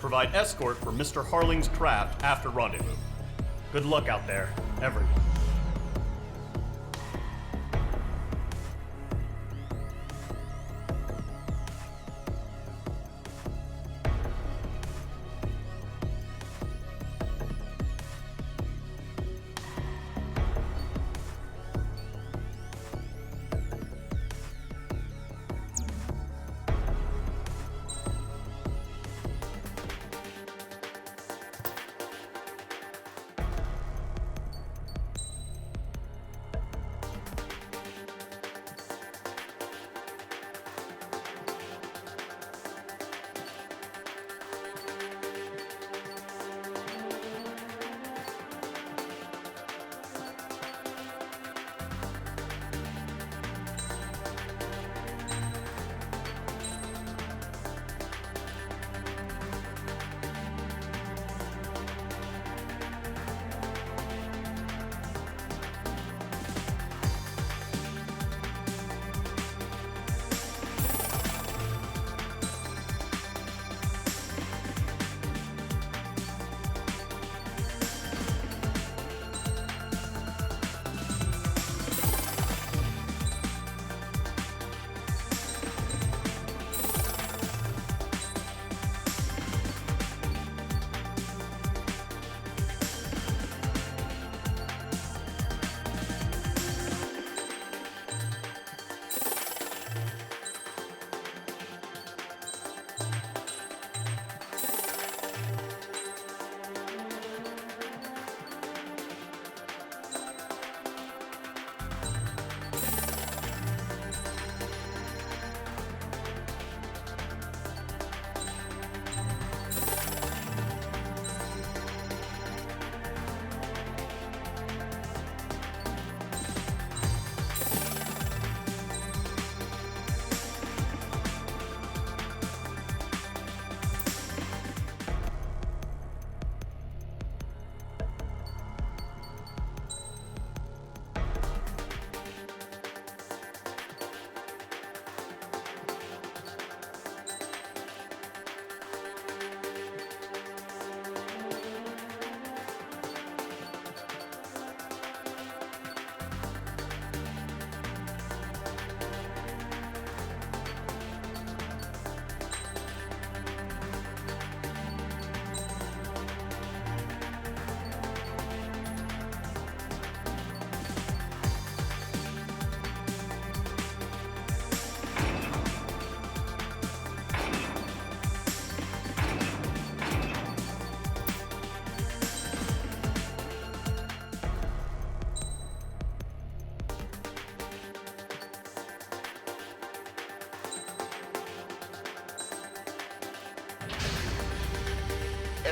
Provide escort for Mr. Harling's craft after rendezvous. Good luck out there, everyone.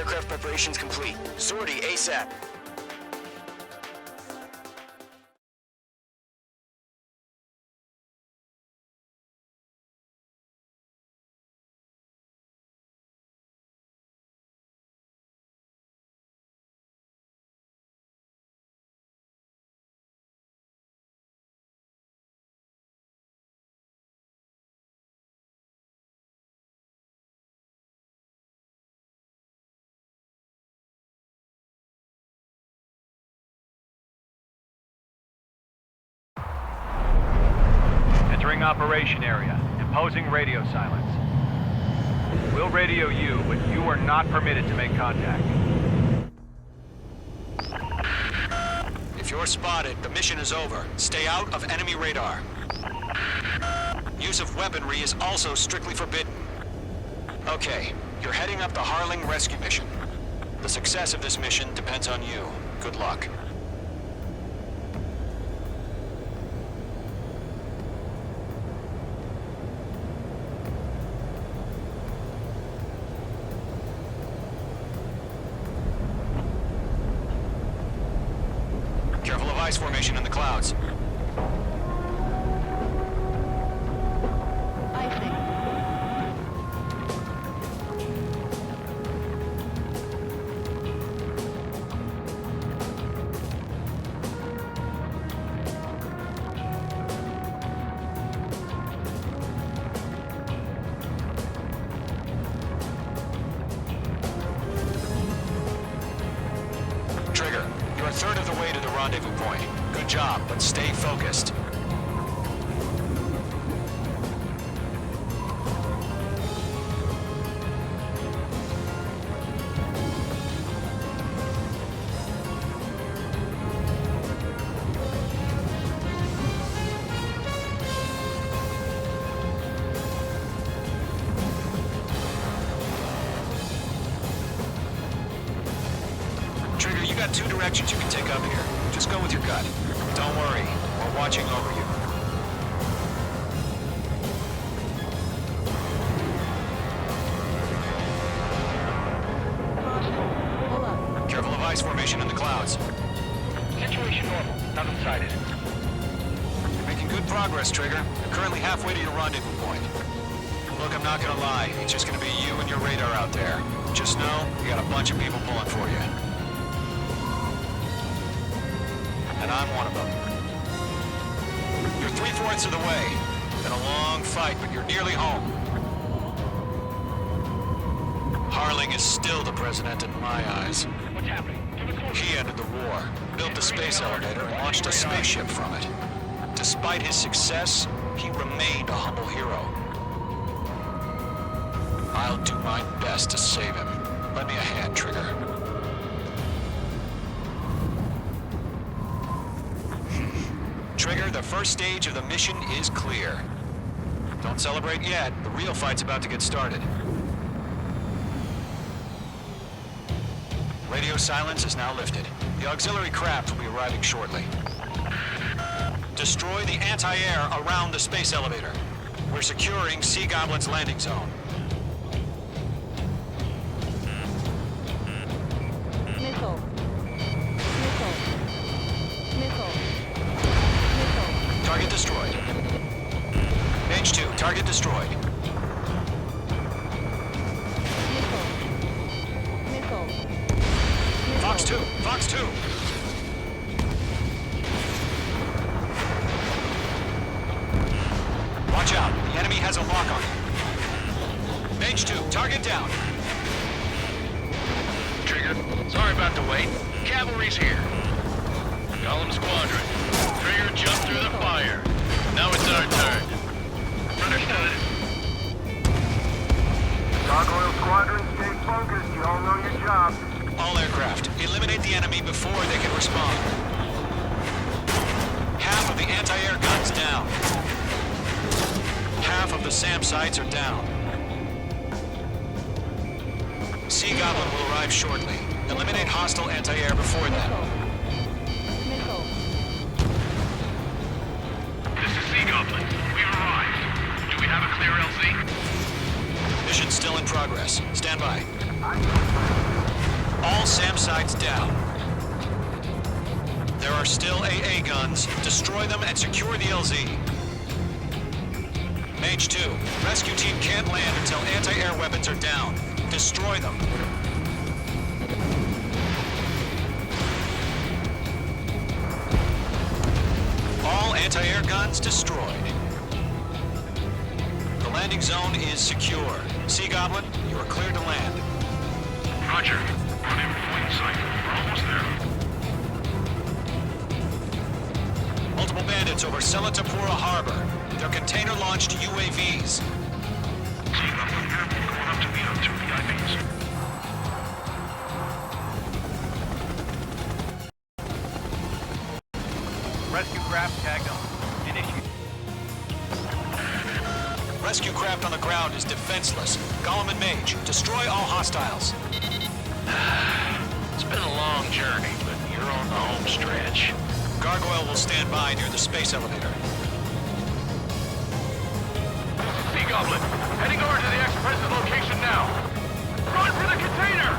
Aircraft preparations complete. Sortie ASAP. Entering operation area. Imposing radio silence. We'll radio you, but you are not permitted to make contact. If you're spotted, the mission is over. Stay out of enemy radar. Use of weaponry is also strictly forbidden. Okay, you're heading up the Harling rescue mission. The success of this mission depends on you. Good luck. Careful of ice formation in the clouds. Trigger, you're a third of the way to the rendezvous point. Good job, but stay focused. Trigger, you got two directions you can take up here. Just go with your gut. Don't worry, we're watching over you. Careful of ice formation in the clouds. Situation normal. Nothing sighted. You're making good progress, Trigger. You're currently halfway to your rendezvous point. Look, I'm not gonna lie. It's just gonna be you and your radar out there. Just know, you got a bunch of people pulling for you. And I'm one of them. You're 3/4 of the way. Been a long fight, but you're nearly home. Harling is still the president in my eyes. What's happening? He ended the war, built the space elevator, and launched a spaceship from it. Despite his success, he remained a humble hero. I'll do my best to save him. Lend me a hand, Trigger. Trigger, the first stage of the mission is clear. Don't celebrate yet. The real fight's about to get started. Radio silence is now lifted. The auxiliary craft will be arriving shortly. Destroy the anti-air around the space elevator. We're securing Sea Goblin's landing zone. Missile. Missile. Missile. Target destroyed. Mage 2, target destroyed. Missile. Fox 2, Fox 2. Watch out, the enemy has a lock on you. Mage 2, target down. Trigger, sorry about the wait. Cavalry's here. Golem Squadron. Trigger jumped through the fire. Now it's our turn. Understood. Gargoyle Squadron, stay focused. You all know your job. All aircraft, eliminate the enemy before they can respond. Half of the anti-air guns down. Half of the SAM sites are down. Sea Goblin will arrive shortly. Eliminate hostile anti-air before then. This is Sea Goblin. We've arrived. Do we have a clear LZ? Mission still in progress. Stand by. are still AA guns, destroy them and secure the LZ. Mage 2, rescue team can't land until anti-air weapons are down. Destroy them. All anti-air guns destroyed. The landing zone is secure. Sea Goblin, you are cleared to land. Roger. We're in point sight. We're almost there. Multiple bandits over Selatapura Harbor. They're container-launched UAVs. Sea Goblin Airborne going up to meet up 2 VIPs. Rescue craft tagged on. Initiate. Rescue craft on the ground is defenseless. Gollum and Mage, destroy all hostiles. It's been a long journey, but you're on the home stretch. Gargoyle will stand by near the space elevator. Sea Goblin, heading over to the Express's location now. Run for the container!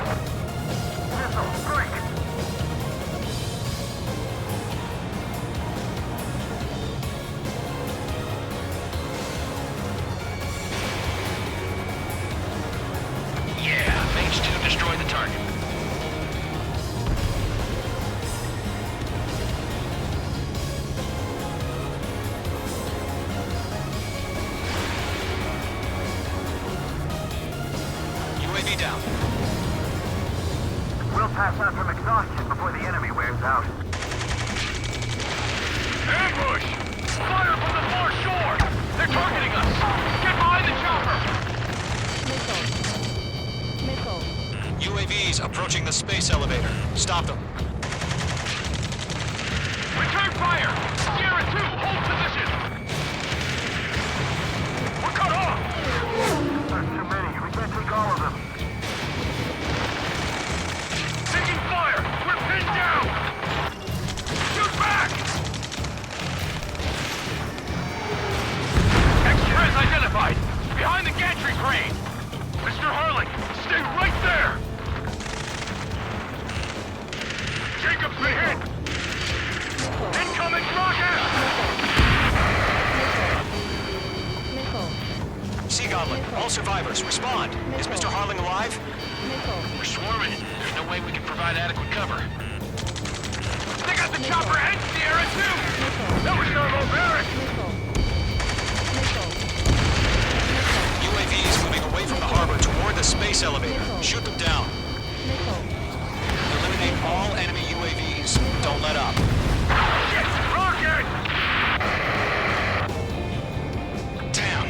Missile, strike! Yeah, Mage 2 destroy the target. UAV down. We'll pass out from exhaustion before the enemy wears out. Ambush! Fire from the far shore! They're targeting us! Get behind the chopper! UAVs approaching the space elevator. Stop them. Return fire! Sierra 2, hold position! We're cut off! There's too many. We can't take all of them. Taking fire! We're pinned down! Shoot back! Extras identified! Behind the gantry crane! Mr. Harling, stay right there! Jacob's been hit! Incoming rocket! Sea Goblin, all survivors, respond. Is Mr. Harling alive? We're swarming. There's no way we can provide adequate cover. They got the chopper and Sierra 2! That was barbaric! UAVs moving away from the harbor toward the space elevator. Shoot them down. Eliminate all enemy UAVs. Don't let up. Shit! Rocket! Damn.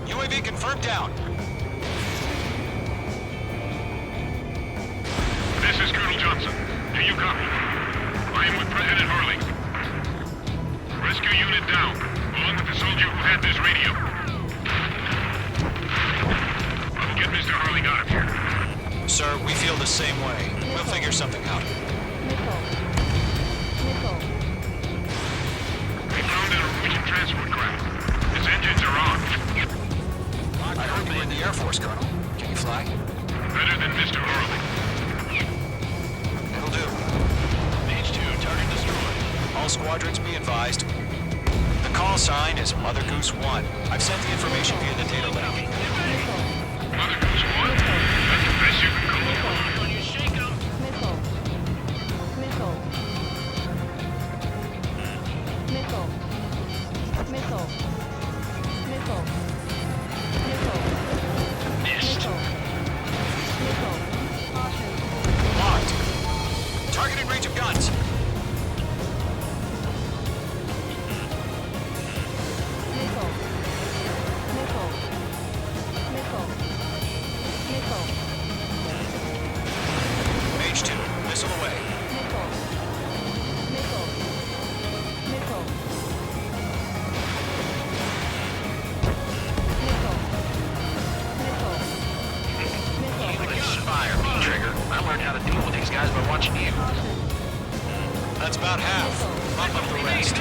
UAV confirmed down. This is Colonel Johnson. Do you copy? I am with President Harling. Rescue unit down, along with the soldier who had this radio. I will get Mr. Harling out of here. Sir, we feel the same way. We'll figure something out. We found a Norwegian transport craft. Its engines are on. I heard you were in the Air Force, Colonel. Can you fly? Better than Mr. Harling. It'll do. Mage 2, target destroyed. All squadrons be advised. The call sign is Mother Goose 1. I've sent the information via the data link. Mother Goose 1? That's the best you can call it. When you shake them. Missed. Locked. Targeting range of guns. Mage 2, missile away. Fire, Trigger. I learned how to deal with these guys by watching you. That's about half. Bump up the rest.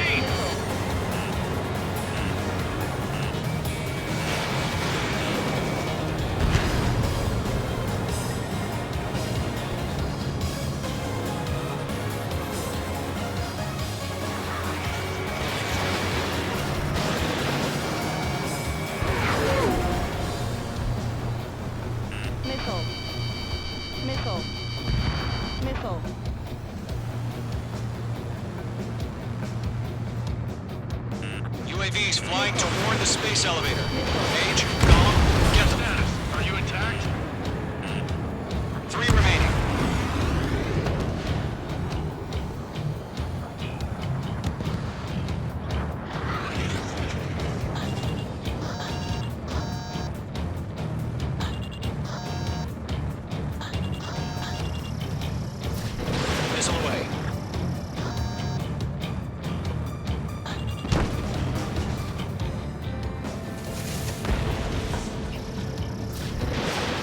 UAVs flying toward the space elevator. Mage, Gollum, get them. Status, are you intact? 3 remaining. Missile away.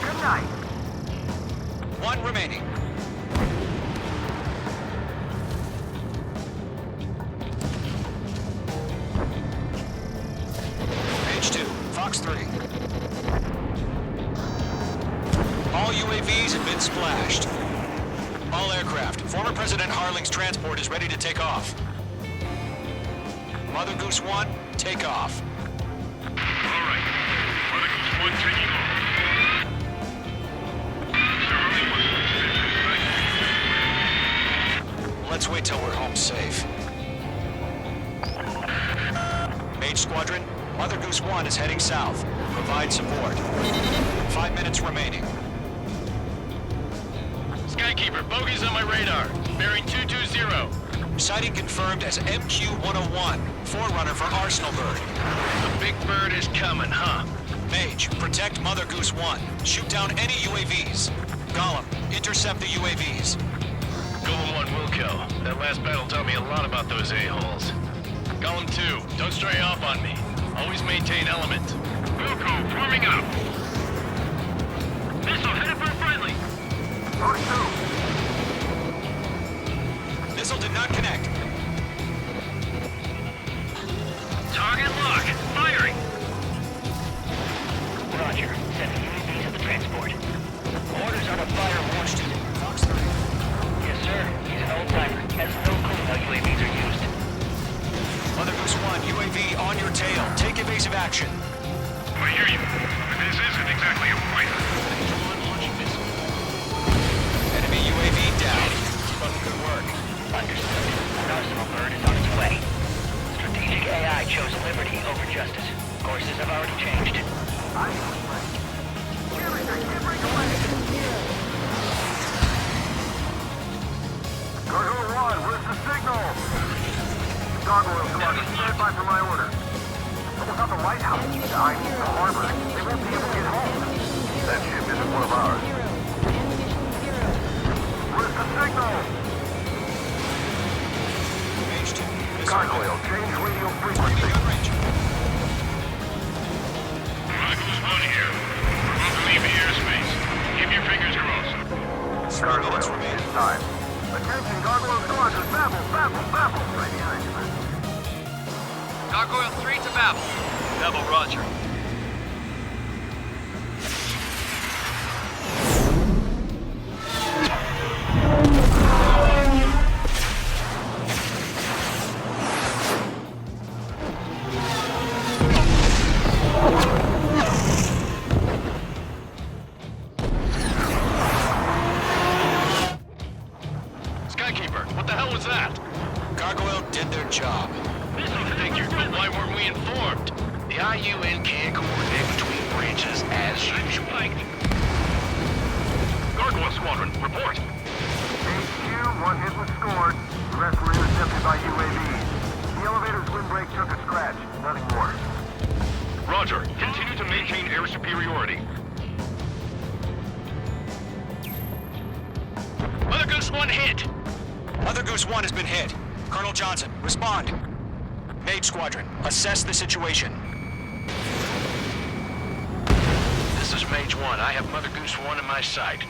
Good night. 1 remaining. Mage 2, Fox 3. All UAVs have been splashed. All aircraft. Former President Harling's transport is ready to take off. Mother Goose 1, take off. All right. Mother Goose 1 taking off. Let's wait till we're home safe. Mage Squadron, Mother Goose 1 is heading south. Provide support. 5 minutes remaining. Skykeeper, bogeys on my radar. Bearing 220. Sighting confirmed as MQ-101, forerunner for Arsenal Bird. The big bird is coming, huh? Mage, protect Mother Goose 1. Shoot down any UAVs. Gollum, intercept the UAVs. Golem 1 will kill. That last battle taught me a lot about those a-holes. Golem 2, don't stray off on me. Always maintain element. Wilco, forming up. Missile headed for friendly. Missile did not connect. Target lock. Firing. Roger. Sending UAVs to the transport. Orders are to fire Washington. Fox 3. Yes, sir. He's an old-timer. Has no clue how UAVs are used. Mother Goose 1, UAV on your tail. Take evasive action. I hear you. But this isn't exactly a fighter. Enemy UAV down. Keep up the good work. Understood. An Arsenal Bird is on its way. Strategic AI chose liberty over justice. Courses have already changed. Gargoyle 1, where's the signal? Gargoyle Squadron, stand by for my order. Almost out the lighthouse. I mean the harbor. They won't be able to get home. That ship isn't one of ours. Where's the signal? Mage 2. Gargoyle, change radio frequency. Mother Goose 1 here. We're about to leave the airspace. Keep your fingers crossed. Gargoyle, it's time. Attention, Gargoyle Squadron, Babel, right behind you, man. Gargoyle 3 to Babel. Babel, roger. Skykeeper, what the hell was that? Gargoyle did their job. Figured, but why weren't we informed? The IUN can't coordinate between branches as usual. Gargoyle Squadron, report. HQ, 1 hit was scored. The rest were intercepted by UAVs. The elevator's windbreak took a scratch. Nothing more. Roger. Continue to maintain air superiority. Mother Goose 1 hit! Mother Goose 1 has been hit. Colonel Johnson, respond. Mage Squadron, assess the situation. This is Mage 1. I have Mother Goose 1 in my sight.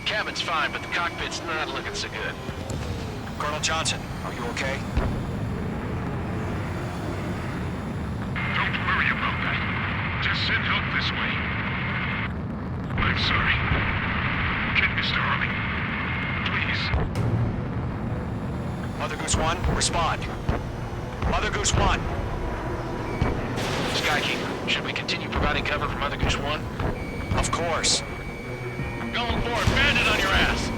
Cabin's fine, but the cockpit's not looking so good. Colonel Johnson, are you okay? Don't worry about that. Just send help this way. I'm sorry. Get Mr. Harling. Please. Mother Goose 1, respond. Mother Goose 1. Skykeeper, should we continue providing cover for Mother Goose 1? Of course. Going forward, bandit on your ass!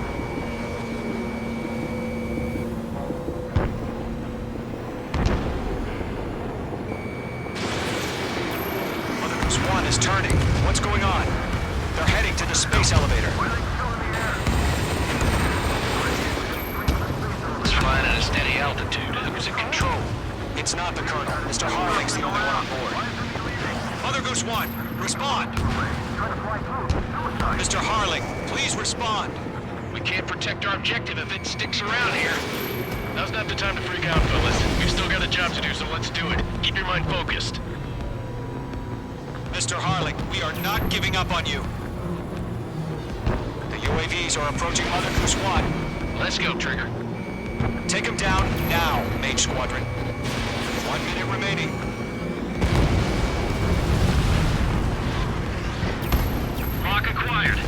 is turning. What's going on? They're heading to the space elevator. It's flying at a steady altitude. Who's in control? It's not the Colonel. Mr. Harling's the only one on board. Mother Goose 1, respond! Mr. Harling, please respond. We can't protect our objective if it sticks around here. Now's not the time to freak out, fellas. We've still got a job to do, so let's do it. Keep your mind focused. Mr. Harling, we are not giving up on you. The UAVs are approaching Mother Goose 1. Let's go, Trigger. Take them down now, Mage Squadron. 1 minute remaining. Lock acquired.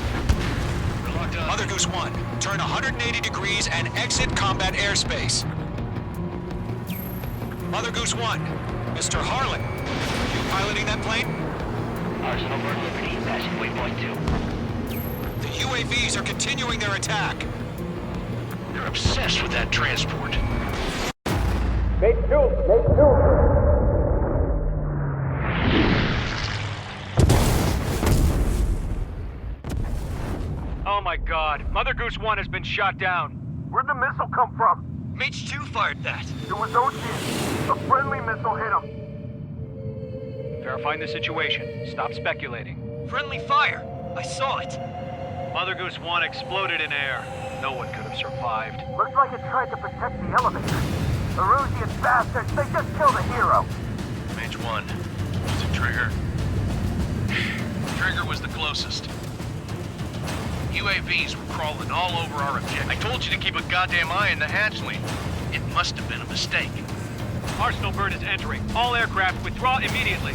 We're locked up. Mother Goose 1, turn 180 degrees and exit combat airspace. Mother Goose 1, Mr. Harling, are you piloting that plane? Arsenal Bird Liberty, passing waypoint 2. The UAVs are continuing their attack. They're obsessed with that transport. Mate 2, Mate 2. Oh my god, Mother Goose 1 has been shot down. Where'd the missile come from? Mage 2 fired that. It was Ocean. A friendly missile hit him. Verifying the situation. Stop speculating. Friendly fire. I saw it. Mother Goose 1 exploded in air. No one could have survived. Looks like it tried to protect the elevator. The Erusian bastards, they just killed a hero. Mage 1. Was it Trigger? Trigger was the closest. UAVs were crawling all over our objective. I told you to keep a goddamn eye in the hatchling. It must have been a mistake. Arsenal Bird is entering. All aircraft withdraw immediately.